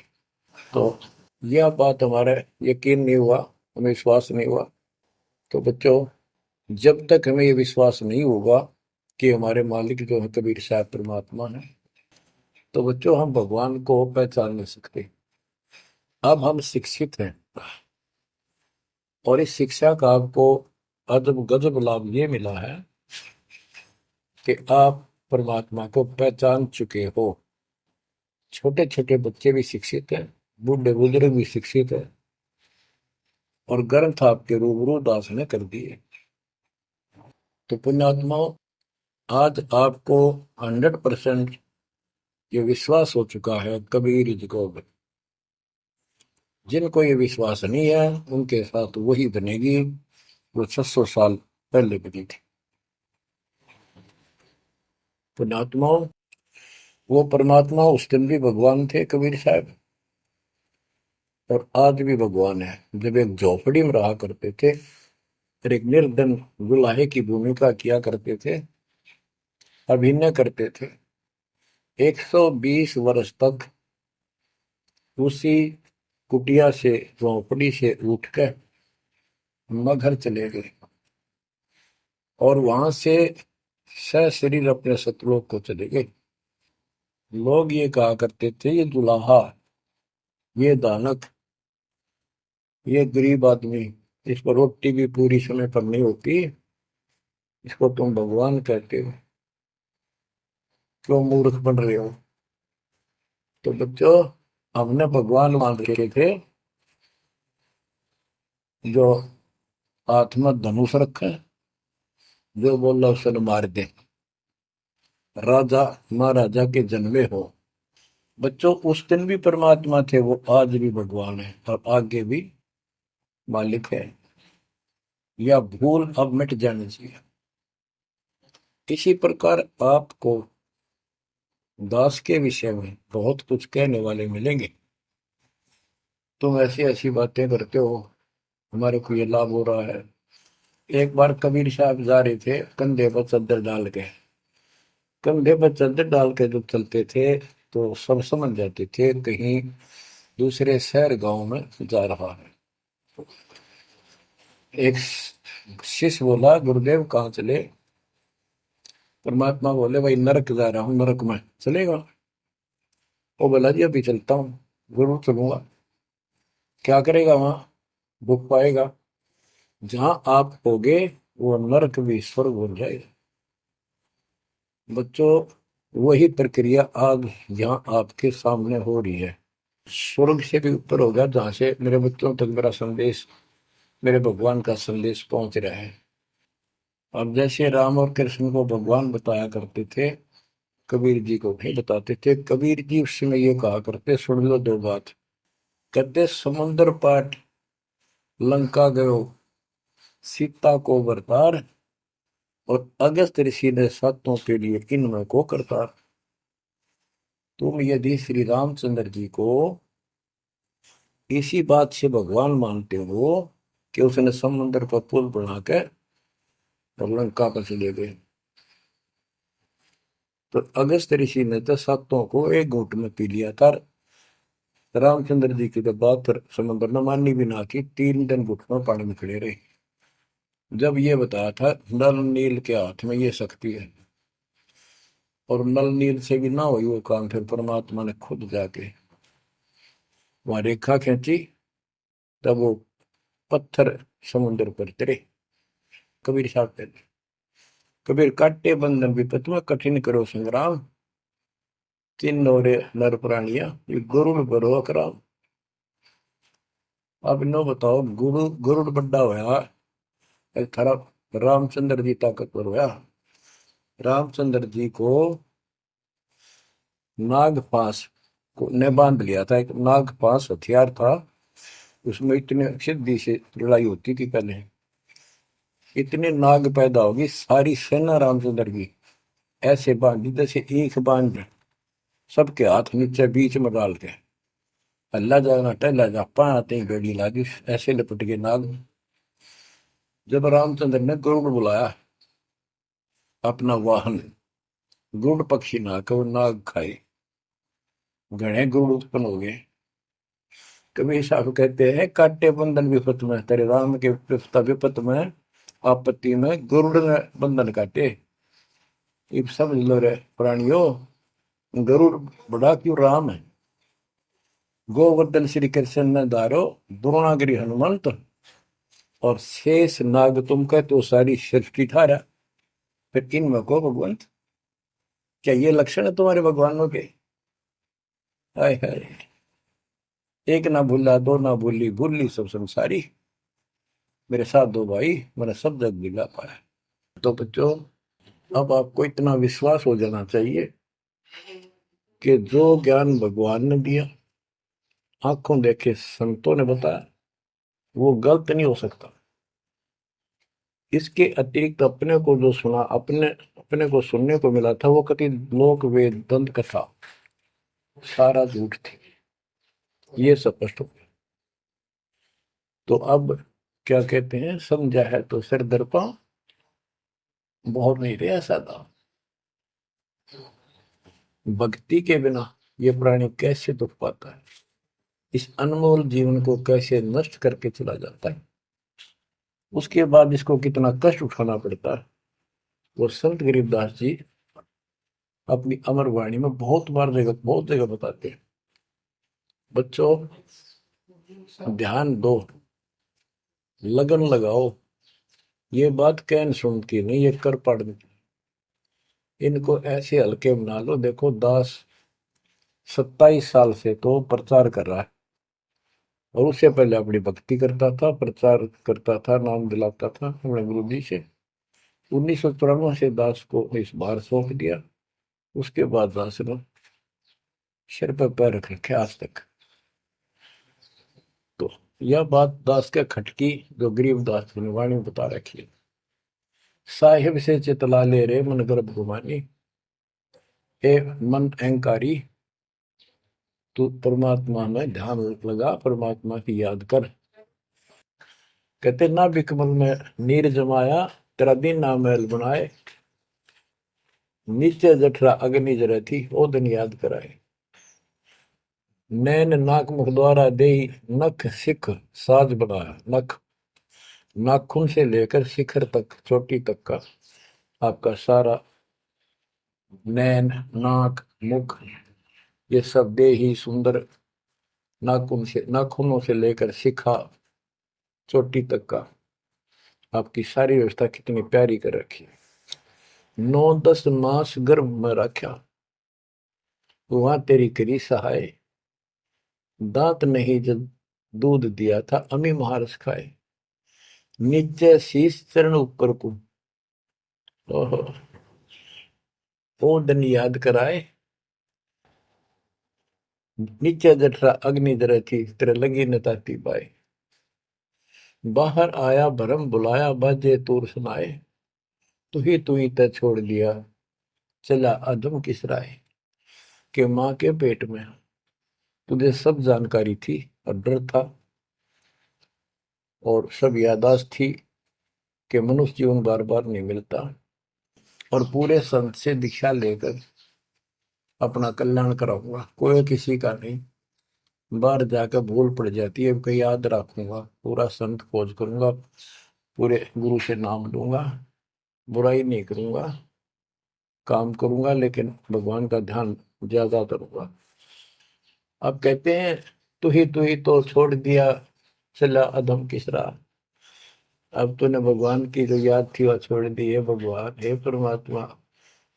तो यह बात हमारा यकीन नहीं हुआ, हमें विश्वास नहीं हुआ। तो बच्चों जब तक हमें ये विश्वास नहीं होगा कि हमारे मालिक जो है कबीर साहब परमात्मा है, तो बच्चों हम भगवान को पहचान नहीं सकते। अब हम शिक्षित हैं, और इस शिक्षा का आपको अजब गजब लाभ ये मिला है कि आप परमात्मा को पहचान चुके हो। छोटे छोटे बच्चे भी शिक्षित हैं, बूढ़े बुजुर्ग भी शिक्षित है, और ग्रंथ आपके रूबरू दास ने कर दिए। तो पुण्यात्माओं, आज आपको 100% ये विश्वास हो चुका है कबीर जी को। जिनको ये विश्वास नहीं है उनके साथ वही बनेगी जो 600 साल पहले बनी थी। पुण्यात्माओं, वो परमात्मा उस दिन भी भगवान थे कबीर साहब, और आज भी भगवान है। जब एक झोपड़ी में रहा करते थे और एक निर्धन दुल्हे की भूमिका किया करते थे, अभिनय करते थे, 120 वर्ष तक उसी कुटिया से, झोपड़ी से उठकर मगहर चले गए और वहां से सशरीर अपने सतलोक को चले गए। लोग ये कहा करते थे, ये दुल्हा, ये दानक, ये गरीब आदमी, इसको रोटी भी पूरी समय पर नहीं होती, इसको तुम भगवान कहते हो, क्यों मूर्ख बन रहे हो। तो बच्चों, हमने भगवान मान रखे थे जो हाथ में धनुष रखे, जो बोला उसे मार दे, राजा महाराजा के जन्मे हो। बच्चों, उस दिन भी परमात्मा थे, वो आज भी भगवान है और आगे भी मालिक है। या भूल अब मिट जानी चाहिए। इसी प्रकार आपको दास के विषय में बहुत कुछ कहने वाले मिलेंगे। तुम ऐसी ऐसी बातें करते हो, हमारे को ये लाभ हो रहा है। एक बार कबीर साहब जा रहे थे कंधे पर चादर डाल के, कंधे पर चादर डाल के जब चलते थे तो सब समझ जाते थे कहीं दूसरे शहर गांव में जा रहा है। एक शिष्य बोला, गुरुदेव कहाँ चले। परमात्मा बोले, भाई नरक जा रहा हूँ, नरक में चलेगा। वो बोला, जी अभी चलता हूँ, जरूर चलूंगा। क्या करेगा वहां, भूख पाएगा। जहां आप होगे वो नरक भी स्वर्ग बन जाएगा। बच्चों, वही प्रक्रिया आज यहाँ आपके सामने हो रही है। स्वर्ग से भी ऊपर होगा, जहां से मेरे बच्चों तक मेरा संदेश, मेरे भगवान का संदेश पहुंच रहा है। अब जैसे राम और कृष्ण को भगवान बताया करते थे, कबीर जी को नहीं बताते थे। कबीर जी उस समय ये कहा करते, सुन लो दो बात। कहते, समुद्र पाट लंका गयो, सीता को बरतार, और अगस्त ऋषि ने सातों के लिए इनमें को करतार। तुम यदि श्री रामचंद्र जी को इसी बात से भगवान मानते हो कि उसने समुद्र पर पुल बना के और लंका पर चले गए, तो अगस्त ऋषि ने तो सातों को एक घूंट में पी लिया था। रामचंद्र जी की तो बात समुद्र ने माननी भी ना की, 3 दिन घुटनों पानी में खड़े रहे। जब ये बताया था नल नील के हाथ में ये शक्ति है, और नल नील से भी ना हुई वो काम, फिर परमात्मा ने खुद जाके वहां रेखा खींची, तब वो पत्थर समुद्र पर गिरे। कबीर साहब कहते, कबीर काटे बंधन विपत में, कठिन करो संग्राम, तीन नौरे नर प्राणिया, ये गरुड़ बरो अकराम। अब नो बताओ, गुरु गरुड़ बड्डा होया, एक थारा रामचंद्र जी ताकतवर होया। रामचंद्र जी को नागपाश को ने बांध लिया था, एक नागपाश हथियार था, उसमें इतने सिद्धि से लड़ाई होती थी पहले। इतने नाग पैदा होगी, सारी सेना रामचंद्र की ऐसे बांधी जैसे एक बांध, सबके हाथ नीचे बीच में डाल के, अल्लाह जाना टहला जा पाते ही बेड़ी लागी, ऐसे लपट के नाग। जब रामचंद्र ने गरुड़ बुलाया अपना वाहन, गरुड़ पक्षी ना के वो नाग खाए, घने गरुड़ उत्पन्न हो गए। कबीर साहब कहते हैं, काटे बंधन विपत में, तेरे राम के विपत में, आपत्ति में गरुड़ ने बंधन काटे। ये समझ लो रे प्राणियों, गरुड़ बड़ा क्यों राम है। गोवर्धन श्री कृष्ण ने धारो, द्रोणागिरी हनुमंत, और शेष नाग तुम कहते हो सारी सृष्टि ठारा, फिर इनमें को भगवान, क्या ये लक्षण है तुम्हारे भगवानों के? हाय हाय, एक ना भूला दो ना भूली, भूली सब संसारी, मेरे साथ दो भाई, मैंने सब जग दिला पाया। तो बच्चों, अब आपको इतना विश्वास हो जाना चाहिए कि जो ज्ञान भगवान ने दिया, आंखों देखे संतों ने बताया, वो गलत नहीं हो सकता। इसके अतिरिक्त अपने को जो सुना, अपने अपने को सुनने को मिला था, वो कति लोक वेद दंत कथा सारा झूठ थी, ये स्पष्ट हो गया। तो अब क्या कहते हैं, समझा है तो सिर दर्पा, बहुत नहीं रहा सादा। भक्ति के बिना ये प्राणी कैसे दुख पाता है, इस अनमोल जीवन को कैसे नष्ट करके चला जाता है, उसके बाद इसको कितना कष्ट उठाना पड़ता है, वो संत गरीबदास जी अपनी अमर वाणी में बहुत जगह बताते हैं। बच्चों, ध्यान दो, लगन लगाओ, ये बात कहन सुन की नहीं, ये कर पढ़ने की। इनको ऐसे हल्के बना लो। देखो दास 27 साल से तो प्रचार कर रहा है, और उससे पहले अपनी भक्ति करता था, प्रचार करता था, नाम दिलाता था अपने गुरु जी से। 1994 से दास को इस बार सौंप दिया, उसके बाद दास ने सिर पर पैर रख रखे आज तक। तो यह बात दास के खटकी, जो गरीब दास की वाणी बता रखी है। साहिब से चितला ले रे मन गर्भ गुमानी, ए मन अहंकारी, तू परमात्मा में ध्यान लगा, परमात्मा की याद कर। कहते ना बिकमल में नीर जमाया, तेरा दिन ना महल बनाए, नीचे जठरा अग्नि जरे थी, ओ दिन याद कराए। नैन नाक मुख द्वारा दे, नख सिख साज बनाया। नख, नाखून से लेकर शिखर तक, चोटी तक का आपका सारा नैन, नाक, मुख, ये सब दे ही सुंदर, नाखूनों से लेकर शिखा, चोटी तक का आपकी सारी व्यवस्था कितनी प्यारी कर रखी है। 9-10 मास गर्भ में रखा, वहां तेरी करी सहाय, दांत नहीं जब दूध दिया था, अमी महारस खाए। नीचे शीश चरण ऊपर को, ओहो, ओ दिन याद कराए। नीचे जठरा अग्नि जरे थी, तेरे लगी न ताती बाई। बाहर आया भरम बुलाया, बाजे तूर सुनाए, तू ही तय छोड़ दिया, चला अधम किस राय। के माँ के पेट में तुझे सब जानकारी थी, और डर था, और सब यादाश्त थी कि मनुष्य जीवन बार बार नहीं मिलता, और पूरे संत से दीक्षा लेकर अपना कल्याण कराऊंगा, कोई किसी का नहीं। बाहर जाकर भूल पड़ जाती है, कहीं याद रखूंगा, पूरा संत खोज करूंगा, पूरे गुरु से नाम लूंगा, बुराई नहीं करूंगा, काम करूंगा, लेकिन भगवान का ध्यान ज्यादा करूंगा। अब कहते हैं तू ही तो छोड़ दिया, चला अधम किस राह। अब तूने भगवान की जो याद थी वह छोड़ दी है। भगवान, हे परमात्मा,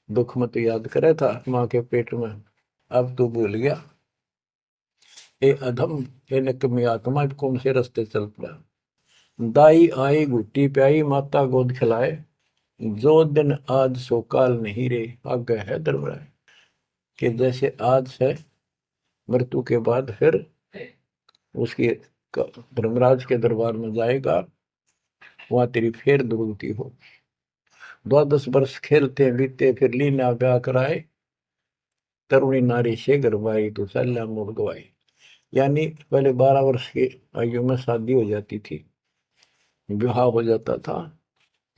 दुख मत याद करे था माँ के पेट में, अब तू भूल गया। ए अधम, हे निकम्मी आत्मा, कौन से रास्ते चल पड़ा। दाई आई घुट्टी प्याई, माता गोद खिलाए, जो दिन आज सो काल नहीं रे, आगे है दरबार। कि जैसे आज है, मृत्यु के बाद फिर उसके धर्मराज के दरबार में जाएगा, वहां तेरी फिर दुर्गति हो। 12 वर्ष खेलते बीते, फिर लीना ब्याह कराए, तरुणी नारी से गरबाई, तो सल्ला मोड़ गवाई। यानी पहले 12 वर्ष की आयु में शादी हो जाती थी, विवाह हो जाता था।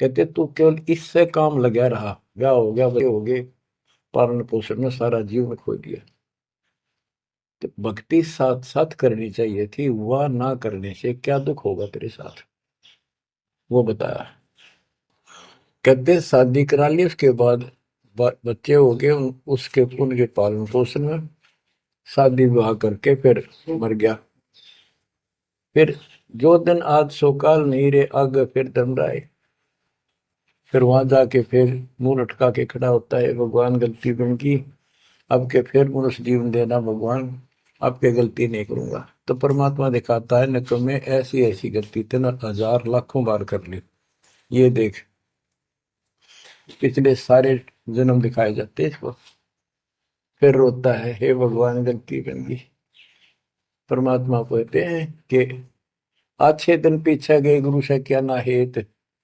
कहते तू केवल इससे काम लगा रहा, ब्याह हो गया, बच्चे हो गए, पालन पोषण में सारा जीवन खो दिया। तो भक्ति साथ साथ करनी चाहिए थी, वह ना करने से क्या दुख होगा तेरे साथ, वो बताया। कहते शादी करा ली, उसके बाद बच्चे हो गए, उसके उनके पालन पोषण में शादी विवाह करके फिर मर गया। फिर जो दिन आज सो काल नहीं रे, आगे फिर धमराए। फिर वहां जाके फिर मुंह लटका के खड़ा होता है, भगवान गलती उनकी, अब के फिर मनुष्य जीवन देना भगवान, अब के गलती नहीं करूंगा। तो परमात्मा दिखाता है न तुम्हें ऐसी ऐसी गलती तेना हजार लाखों बार कर ली, ये देख। पिछले सारे जन्म दिखाए जाते हैं इसको। फिर रोता है, हे भगवान गलती बन गई। परमात्मा कहते हैं कि अच्छे दिन पीछे गए गुरु से क्या ना हेत,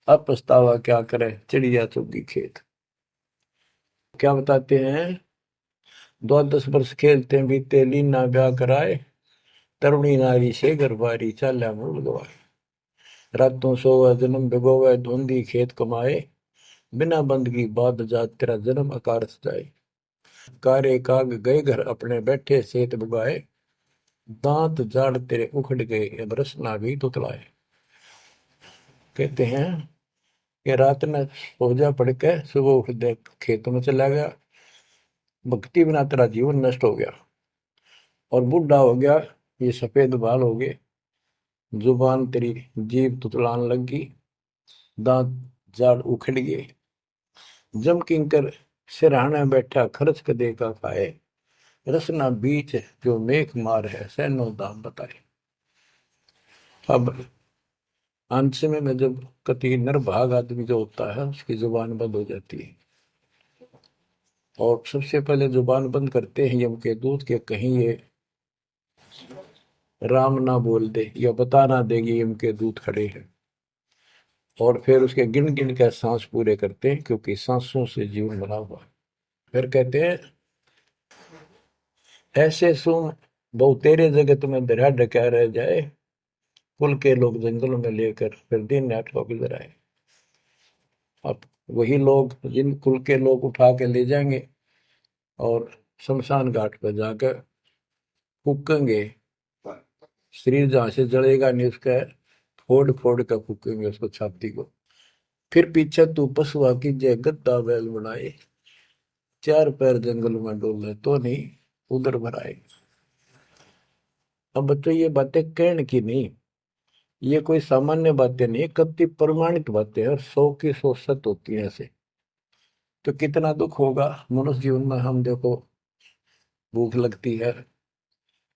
अब पछतावा क्या करे चिड़िया चुगी खेत। क्या बताते हैं, 10 वर्ष खेलते बीते लीना ब्याह कराए, तरुणी नारी से गरबारी चाल्या मूल गवाए। रातों सोवे जन्म भिगोवे धुंधी खेत कमाए, बिना बंदगी बाद जात तेरा जन्म अकारथ जाए। कारे काग गए घर अपने बैठे सेत बुगाए, दांत जाड़ तेरे उखड़ गए अब रसना भी तुतलाए। कहते हैं कि रात में सो जा पड़ के सुबह उठ दे खेतों में चला गया, भक्ति बिना तेरा जीवन नष्ट हो गया। और बूढ़ा हो गया, ये सफेद बाल हो गए, जुबान तेरी जीभ तुतलान लगी, दांत जाड़ उखड़ गए। जम किंकर सिरहाने बैठा खर्च कदे का खाए, रसना बीच जो मेघ मार है सैनो दाम बताए। अब अंत में जब कति निर्भाग आदमी जो होता है उसकी जुबान बंद हो जाती है, और सबसे पहले जुबान बंद करते हैं यम के दूत के, कहीं ये राम ना बोल दे या बता ना देगी यम के दूत खड़े हैं। और फिर उसके गिन गिन के सांस पूरे करते हैं, क्योंकि सांसों से जीवन बना हुआ है। फिर कहते हैं, ऐसे सुन बहु तेरे जगत में दरिया ढका रह जाए, कुल के लोग जंगलों में लेकर फिर दिन रात को गुजर आए। अब वही लोग जिन कुल के लोग उठा के ले जाएंगे और शमशान घाट पर जाकर फूकेंगे, शरीर जहां से जलेगा नहीं उसका फोड़ फोड़ कर फूकेंगे उसको, छाती को। फिर पीछे तू पशुआ की जय गद्दा बैल बनाए, चार पैर जंगल में डोले तो नहीं उधर भराए। अब बच्चों ये बातें कहने की नहीं, ये कोई सामान्य बातें नहीं, कति प्रमाणित बातें हैं और 100 की 100 सत्य होती है ऐसे। तो कितना दुख होगा मनुष्य जीवन में, हम देखो भूख लगती है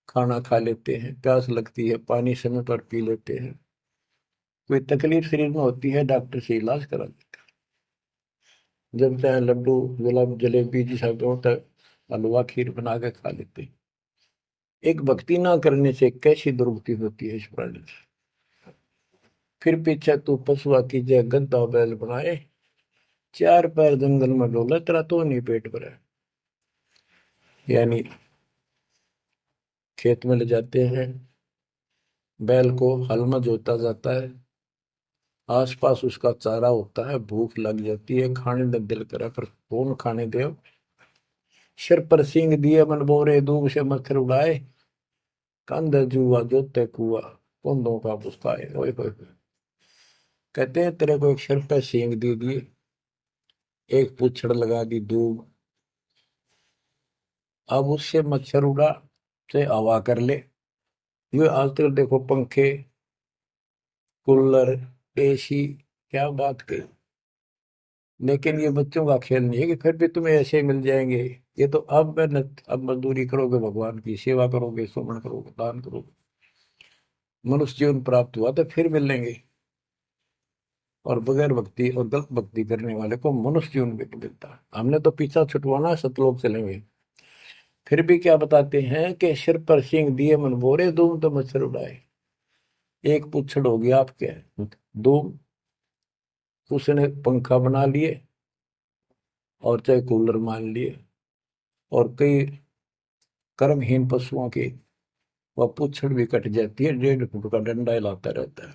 खाना खा लेते हैं, प्यास लगती है पानी समय पर पी लेते हैं, कोई तकलीफ शरीर में होती है डॉक्टर से इलाज करा लेते हैं, जब चाहे लड्डू गुलाब जलेबी जी सब होता है, हलवा खीर बना के खा लेते हैं। एक भक्ति ना करने से कैसी दुर्गति होती है इस प्राणी से। फिर पीछे तू पशुआ की जय गद्दा बैल बनाए, चार पैर जंगल में डोला तेरा तो नहीं पेट भरा। यानी खेत में ले जाते हैं, बैल को हल में जोता जाता है, आसपास उसका चारा होता है, भूख लग जाती है, खाने का दिल करे पर कौन खाने दे। सिर पर सींग दिए मन बोरे दूब से मच्छर उड़ाए, कंध जुआ जोते कुआ कुंदों का पुस्ताए। ओए होए होए। कहते हैं तेरे को एक सिर पे सींग दे दिए, एक पूछड़ लगा दी दूब, अब उससे मच्छर उड़ा से हवा कर ले। ये आजकल देखो पंखे कूलर एसी, क्या बात कही। लेकिन ये बच्चों का खेल नहीं है कि फिर भी तुम्हें ऐसे मिल जाएंगे। ये तो अब मेहनत, अब मजदूरी करोगे, भगवान की सेवा करोगे, सुमन करोगे, दान करोगे, मनुष्य जीवन प्राप्त हुआ तो फिर मिलेंगे। और बगैर भक्ति और गलत भक्ति करने वाले को मनुष्य जीवन भी नहीं मिलता। हमने तो पीछा छुटवाना, सतलोक चलेंगे। फिर भी क्या बताते हैं कि सिर पर सींग दिए मन बोरे, दूम तो मच्छर उड़ाए। एक पुच्छड़ हो गया आपके, दो उसने पंखा बना लिए और चाहे कूलर मान लिए, और कई कर्महीन पशुओं की वह पुच्छड़ भी कट जाती है, 1.5 फुट का डंडा हिलाता रहता है।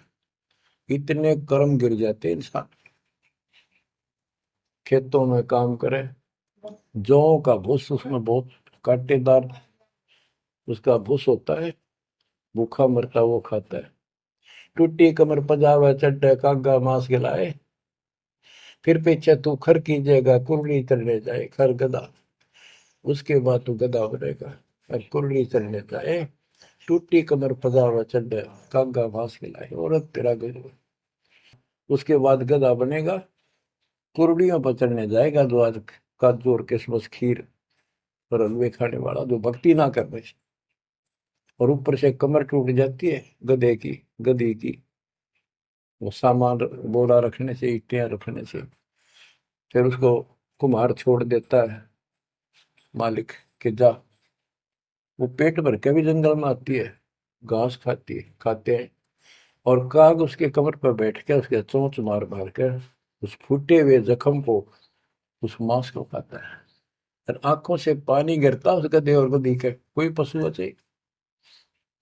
इतने कर्म गिर जाते हैं इंसान। खेतों में काम करे, जौ का भूस उसमें बहुत कांटेदार उसका भूस होता है, भूखा मरता वो खाता है। टूटी कमर पजावा चड्डे कागा मांस खिलाए, फिर पीछे तू खर कीजिएगा कुर्री चढ़ने जाए खर गधा, उसके बाद तू गधा बनेगा और कुर्री चढ़ने जाए। टूटी कमर पजावा चढ़ कागा घास खिलाए, औरत तेरा गजब। उसके बाद गधा बनेगा, कुर्डियों पर चढ़ने जाएगा, जो आज काजू और किशमिश खीर और हलवे खाने वाला, जो भक्ति ना करने से। और ऊपर से कमर टूट जाती है गधे की, गधी की, वो सामान बोरा रखने से, ईटियां रखने से। फिर उसको कुम्हार छोड़ देता है मालिक के जा। वो पेट भर के भी जंगल में आती है, घास खाती है, खाते हैं। और काग उसके कमर पर बैठ के उसके चोंच मार मार कर उस फूटे हुए जख्म को, उस मांस को खाता है। और आंखों से पानी गिरता उस गधे और गधी के, कोई पशु बचे।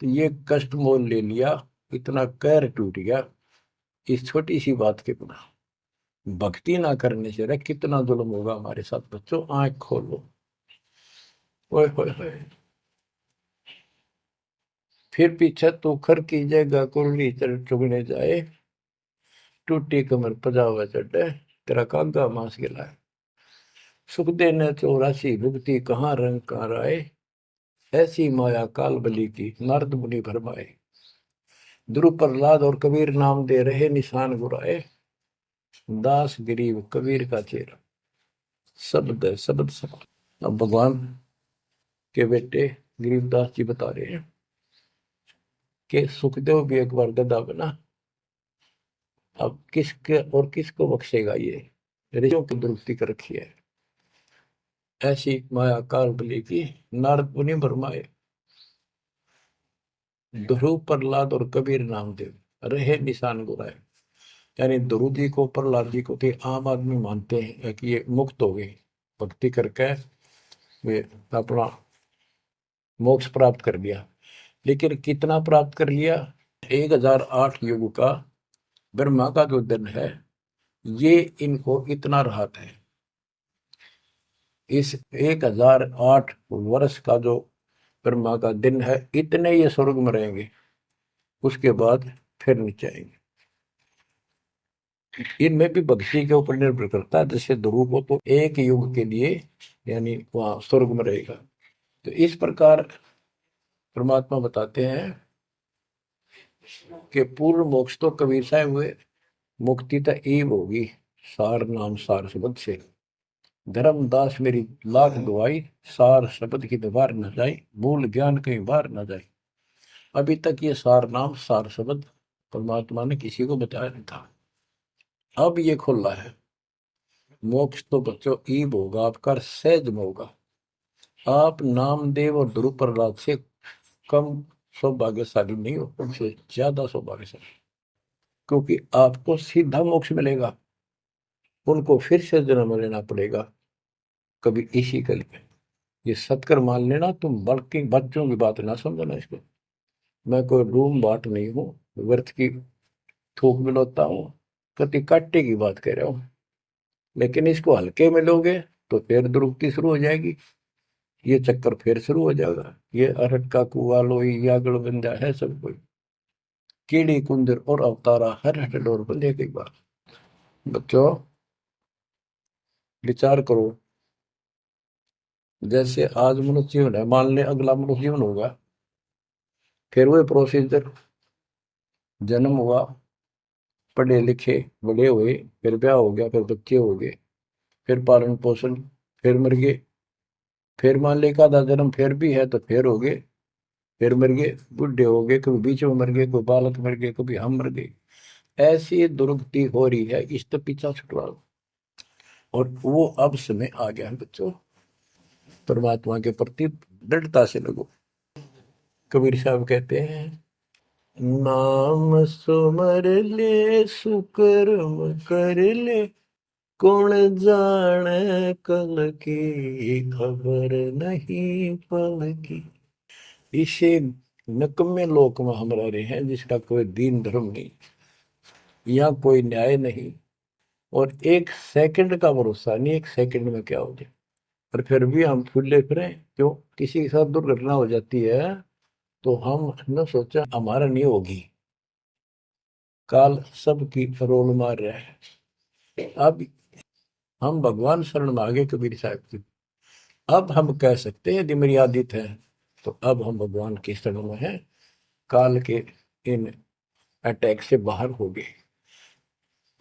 तो ये कष्ट मोल ले लिया, इतना कहर टूट गया इस छोटी सी बात के बिना। भक्ति ना करने से रे कितना जुल्म होगा हमारे साथ। बच्चों आंख खोलो। ओए होए होए। फिर पीछे तो खर की जगह कुरली चुगने जाए, टूटी कमर पजावा चढ़े, तेरा कागा मांस गिलाए। सुख देने 84 भुगती कहाँ रंग कार आए, ऐसी माया काल बली की नारद मुनि भरमाए। ध्रुव प्रहलाद और कबीर नाम दे रहे निशान गुराए, दास गरीब कबीर का चेहरा। शब्द है, शब्द शब्द। अब भगवान के बेटे गरीबदास जी बता रहे हैं कि सुखदेव भी एक बार गधा बना। अब किसके और किसको बख्शेगा ये, ऋषियों की दुरुक्ति कर रखी है। ऐसी माया काल बली की नारद मुनि भरमाए, ध्रुव प्रहलाद और कबीर नामदेव रहे निशान गुराए। यानी ध्रुव जी को, प्रहलाद जी को थे आम आदमी मानते हैं कि ये मुक्त हो गए, भक्ति करके वे अपना मोक्ष प्राप्त कर लिया। लेकिन कितना प्राप्त कर लिया? 1008 युग का ब्रह्मा का जो दिन है, ये इनको इतना राहत है। इस 1008 वर्ष का जो ब्रह्मा का दिन है, इतने ये स्वर्ग में रहेंगे, उसके बाद फिर नीचे आएंगे। इनमें भी भक्ति के ऊपर निर्भर करता है। जैसे ध्रुव को तो एक युग के लिए यानी वहां स्वर्ग में रहेगा। तो इस प्रकार परमात्मा बताते हैं कि पूर्ण मोक्ष तो कबीर साहब हुए, मुक्ति तो ईब होगी सार नाम सार शब्द से। धर्मदास मेरी लाख दुआई, सार शब्द की दीवार न जाए, मूल ज्ञान कहीं बाहर न जाए। अभी तक ये सार नाम सार शब्द परमात्मा ने किसी को बताया नहीं था, अब ये खुला है। मोक्ष तो बच्चों ईब होगा आपका, सहज में होगा। आप नामदेव और ध्रुव प्रहलाद से कम सौभाग्यशाली नहीं हो, उनसे ज्यादा सौभाग्यशाली, क्योंकि आपको सीधा मोक्ष मिलेगा। उनको फिर से जन्म लेना पड़ेगा कभी इसी कल में। ये सत्कर मान लेना, तुम बल्कि बच्चों की बात ना समझना इसको। मैं कोई रूम बाट नहीं हूँ, व्यर्थ की थूक मिलोता हूँ, कति काटे की बात कह रहा हूँ। लेकिन इसको हल्के में लोगे तो फिर दुरुक्ति शुरू हो जाएगी, ये चक्कर फिर शुरू हो जाएगा। ये अरट का कुआ लोई यागड़ बंदा है सब कोई, कीड़ी कुंदर और अवतारा हर हट डोर बंदे की बात। बच्चों विचार करो, जैसे आज मनुष्य जीवन है, मान ले अगला मनुष्य जीवन होगा, फिर वही प्रोसीजर, जन्म हुआ, पढ़े लिखे बड़े हुए, फिर ब्याह हो गया, फिर बच्चे हो गए, फिर पालन पोषण, फिर मर गए, फिर मान ले का आधा जन्म फिर भी है तो फिर हो गए, फिर मर गए, बूढ़े हो गए, कभी बीच में मर गए, कोई बालक मर गए, कभी हम मर गए। ऐसी दुर्गति हो रही है, इस तो पीछा छुटवाओ। और वो अब समय आ गया है बच्चों, परमात्मा के प्रति दृढ़ता से लगो। कबीर साहब कहते हैं, नाम सुमर ले सुकर्म कर ले, कौन जाने कल की खबर नहीं पल की। इसे नकम्मे लोक में हम रह रहे हैं, जिसका कोई दीन धर्म नहीं, यहाँ कोई न्याय नहीं, और एक सेकंड का भरोसा नहीं, एक सेकंड में क्या हो जाए। और फिर भी हम फूले फिरे क्यों? किसी के साथ दुर्घटना हो जाती है तो हम न सोचा हमारा नहीं होगी, काल सबकी रोल मार रहा है। अब हम भगवान शरण मांगे कबीर साहब की, अब हम कह सकते हैं यदि मेरी आदित है, तो अब हम भगवान की शरण में हैं। काल के इन अटैक से बाहर हो गए।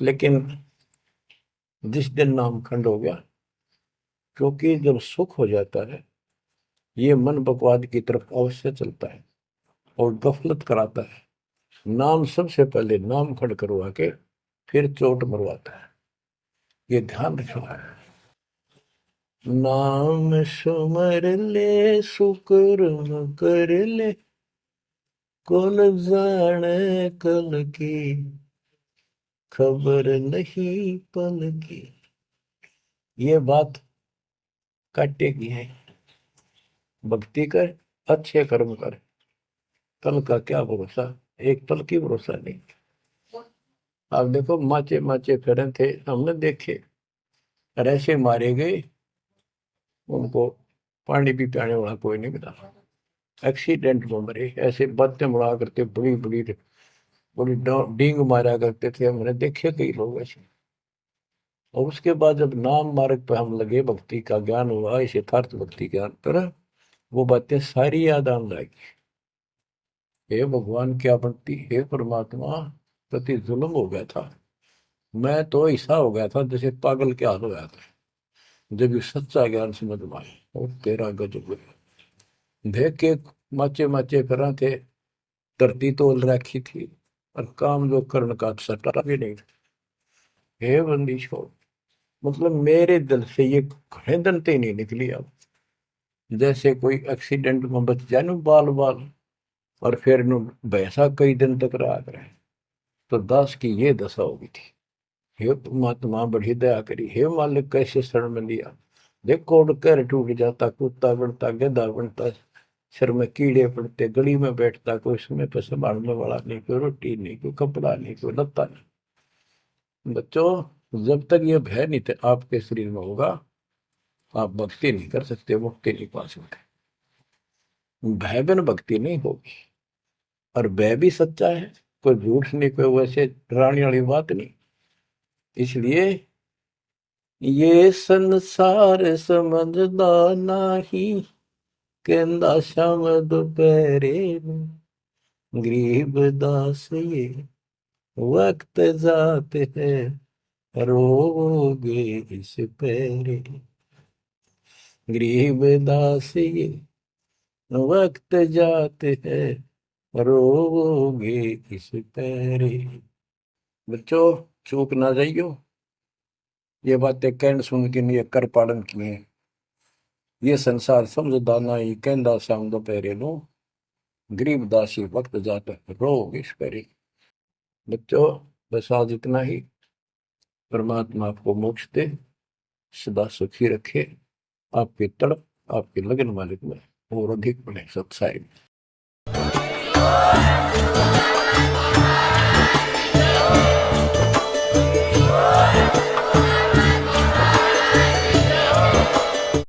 लेकिन जिस दिन नामखंड हो गया, क्योंकि जब सुख हो जाता है ये मन बकवाद की तरफ अवश्य चलता है और गफलत कराता है। नाम सबसे पहले नाम खड़ करवा के फिर चोट मरवाता है, ये ध्यान रखना है। नाम सुमर ले सुकर्म कर ले, कौन जाने कल की, खबर नहीं पल की। ये बात काटेगी है। भक्ति कर, अच्छे कर्म कर, कल का क्या भरोसा, एक पल की भरोसा नहीं। आप देखो माचे माचे फिरे थे, हमने देखे, और ऐसे मारे गए उनको पानी भी पियाने वाला कोई नहीं मिला, एक्सीडेंट में मरे। ऐसे बातें मुड़ा करते बड़ी बड़ी बड़ी डींग मारा करते थे, हमने देखे कई लोग ऐसे। और उसके बाद जब नाम मार्ग पर हम लगे, भक्ति का ज्ञान हुआ, इस यथार्थ भक्ति ज्ञान पर, वो बातें सारी याद आने लगी। हे भगवान क्या बनती, हे परमात्मा, प्रति जुल्म हो गया था। मैं तो ऐसा हो गया था जैसे पागल के हाल हो गया था, जब ये सच्चा ज्ञान समझ में आए। और तेरा गजब देख के माचे माचे फिरा थे, धरती तोल रखी थी, और काम जो कर्ण का सटा भी नहीं था। हे बंदीशो, मतलब मेरे दिल से ये खड़ेदनते नहीं निकली। अब जैसे कोई एक्सीडेंट में बच जाए ना बाल बाल, और फिर भैंसा कई दिन तक रहा करे, तो दास की ये दशा होगी थी। हे परमात्मा बड़ी दया करी, हे मालिक कैसे शरण में लिया। देखो कर टूट जाता, कुत्ता बनता, गधा बनता, सिर में कीड़े पड़ते, गली में बैठता, कोई समय पर संभालने वाला नहीं, कोई रोटी नहीं, कोई कपड़ा नहीं, कोई लत्ता नहीं। बच्चों, जब तक ये भय नहीं थे आपके शरीर में होगा, आप भक्ति नहीं कर सकते, मुक्ति नहीं पा सकते। भय बिन भक्ति नहीं होगी। और भय भी सच्चा है, कोई झूठ नहीं, कोई वैसे डराने वाली बात नहीं। इसलिए ये संसार समझदा नहीं, कहंदा शाम दोपहरे, गरीब दास ये वक्त जात है, रोगे इस पैरे। गरीब दास ये वक्त जात है, रोगे इस पैरे। बच्चों, चूक ना जाइयो, ये बातें कहन सुन के नहीं कर पालन किए। ये संसार समझदा नहीं, कहंदा शाम दोपहरे नो, गरीब दासी वक्त जाता है, रोग इस पैरे। बच्चों, बस आज इतना ही। परमात्मा आपको मोक्ष दे, सदा सुखी रखे, आपकी तड़प, आपकी लगन मालिक में और अधिक बने सत्साई।